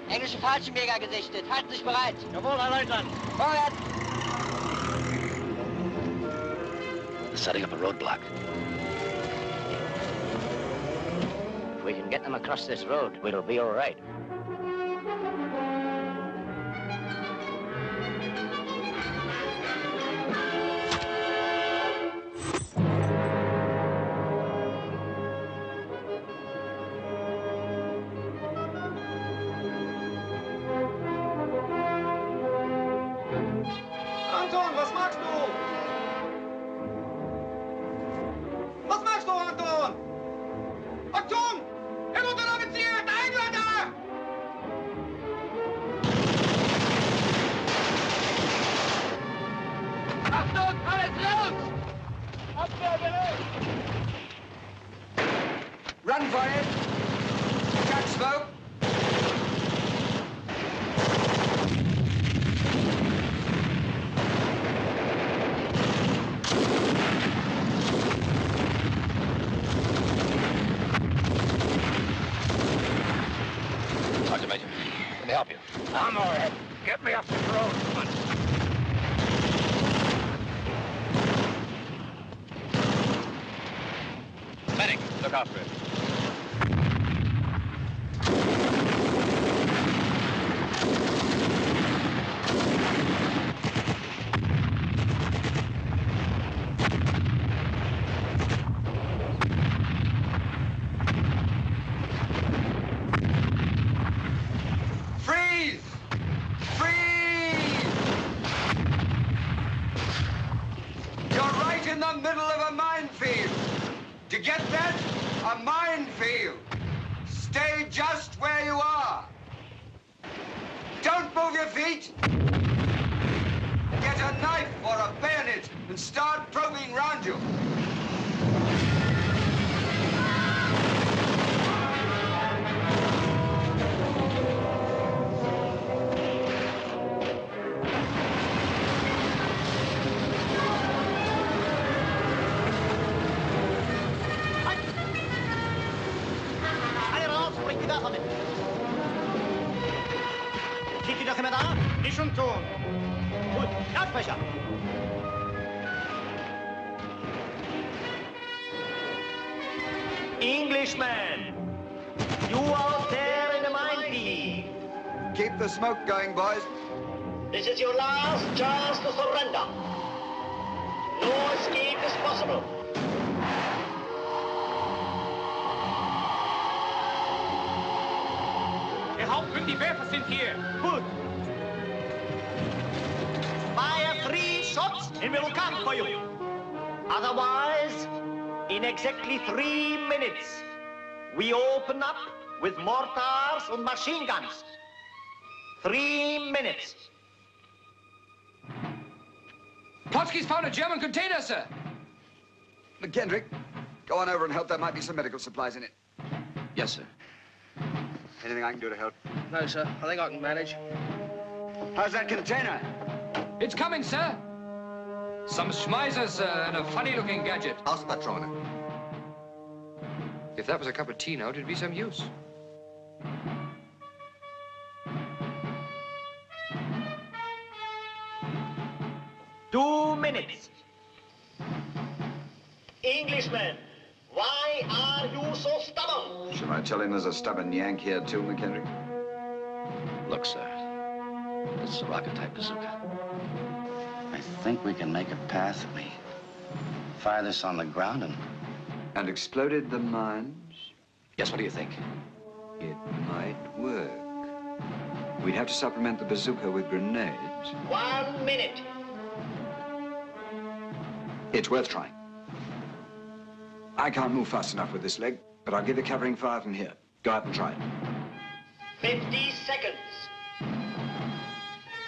Englische Fallschirmjäger gesichtet. Halten sich bereit. Jawohl, Herr Leutnant. Vorwärts. Setting up a roadblock. If we can get them across this road, we'll be all right. Anton, was machst du? Was machst du, Anton? Achtung! Herr Unteroffizier, der Engländer! Achtung, alles los! Abwehr bereit! Run for it. Catch smoke. Sergeant Major, let me help you. I'm all right. Get me off this road. Come on. Medic, look out for it. Freeze! Freeze! You're right in the middle of a minefield. To get that? A minefield. Stay just where you are. Don't move your feet. Get a knife or a bayonet and start probing round you. Alle raus, bringt die Waffe mit. Liegt die doch immer da? Nicht schon tun. Gut, Lautsprecher. Englishman, you out there in the minefield. Keep the smoke going, boys. This is your last chance to surrender. No escape is possible. Der Hauptmann, die Werfer sind hier. Gut. Fire 3 shots and we will come for you. Otherwise, in exactly 3 minutes, we open up with mortars and machine guns. 3 minutes. Polski's found a German container, sir. McKendrick, go on over and help. There might be some medical supplies in it. Yes, sir. Anything I can do to help? No, sir. I think I can manage. How's that container? It's coming, sir. Some schmeisers and a funny-looking gadget. Aus, Patrone. If that was a cup of tea now, it'd be some use. Two minutes. Englishman, why are you so stubborn? Shall I tell him there's a stubborn Yank here too, McKendrick? Look, sir. This is a rocket-type bazooka. I think we can make a path if we fire this on the ground And exploded the mines? Yes, what do you think? It might work. We'd have to supplement the bazooka with grenades. 1 minute. It's worth trying. I can't move fast enough with this leg, but I'll give you covering fire from here. Go out and try it. 50 seconds.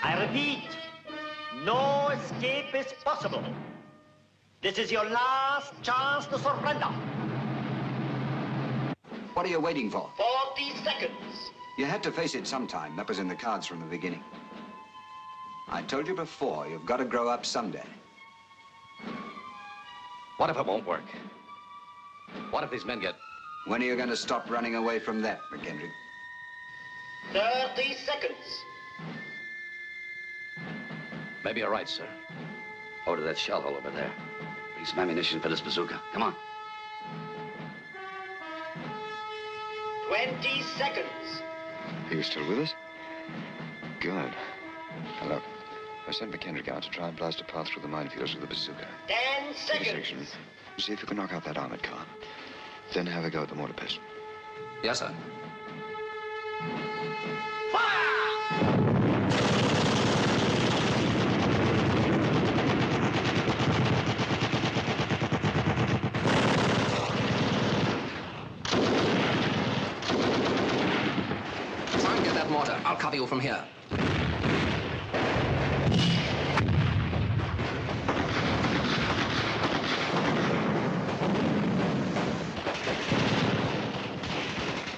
I repeat, no escape is possible. This is your last chance to surrender. What are you waiting for? 40 seconds. You had to face it sometime. That was in the cards from the beginning. I told you before, you've got to grow up someday. What if it won't work? What if these men get... When are you going to stop running away from that, McKendrick? 30 seconds. Maybe you're right, sir. Over to that shell hole over there. Need some ammunition for this bazooka. Come on. 20 seconds. Are you still with us? Good. Now look, I sent McKendrick out to try and blast a path through the minefields with the bazooka. 10 Take a seconds. section. See if you can knock out that armored car. Then have a go at the mortar pistol. Yes, sir. Try and get that mortar. I'll cover you from here.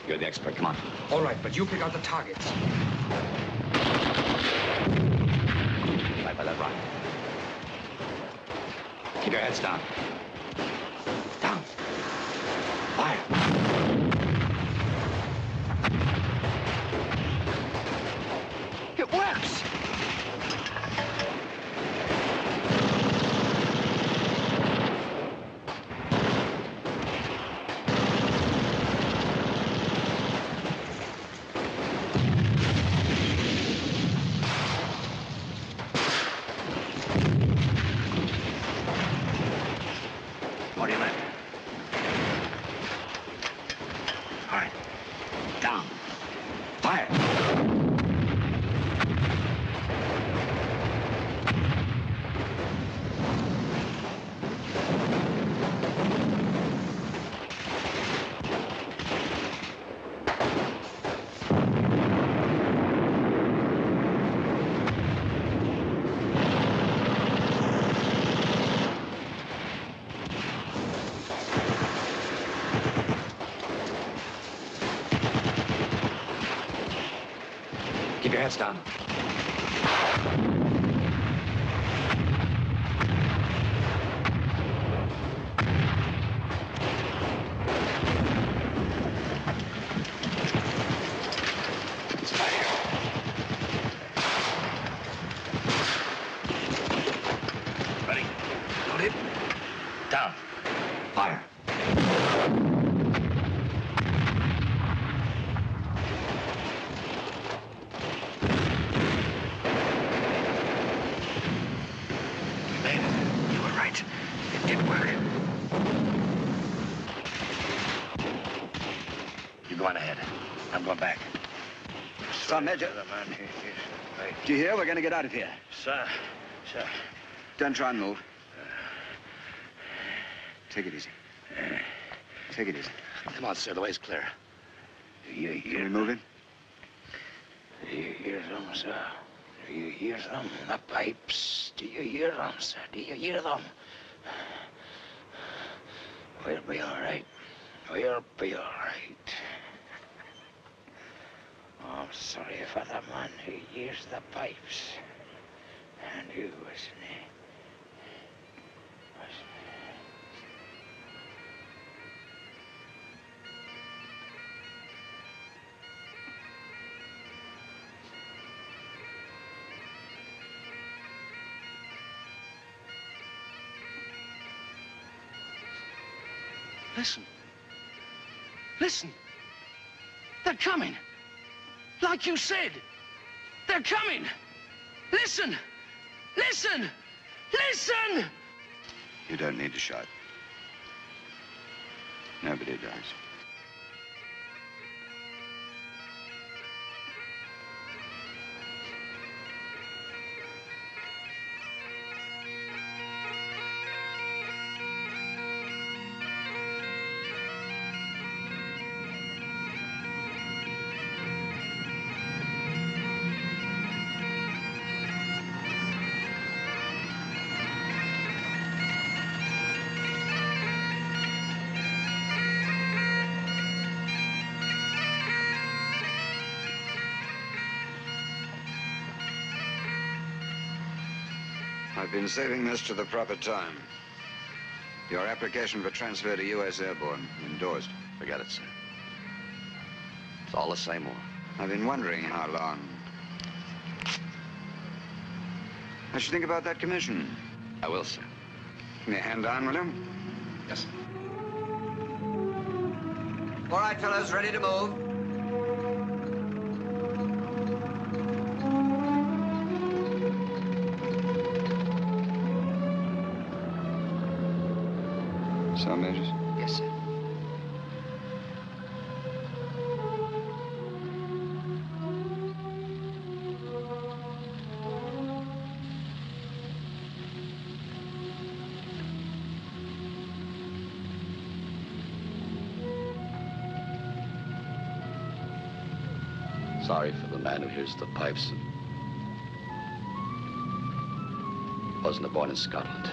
You're the expert. Come on. All right, but you pick out the targets. Right by that rock. Keep your heads down. Down. Fire. It works. What do you mean? All right. Down. Fire. Keep your heads down. Ready? Loaded. Down. Fire. You were right. It did work. You go on ahead. I'm going back. Sir, Major. Do you hear? We're going to get out of here. Sir. Don't try and move. Take it easy. Take it easy. Come on, sir. The way's clear. Can we move in? Do you hear them, sir? Do you hear them? The pipes. Do you hear them, sir? Do you hear them? We'll be all right. We'll be all right. Oh, I'm sorry for the man who used the pipes. And who wasn't he? Listen. Listen. They're coming. Like you said. They're coming. Listen. Listen. Listen! You don't need to shout. Nobody does. I've been saving this to the proper time. Your application for transfer to U.S. Airborne, endorsed. Forget it, sir. It's all the same war. I've been wondering how long. I should think about that commission. I will, sir. Give me a hand down, will you? Yes, sir. All right, fellows, ready to move? Some Majors? Yes, sir. Sorry for the man who hears the pipes and wasn't born in Scotland.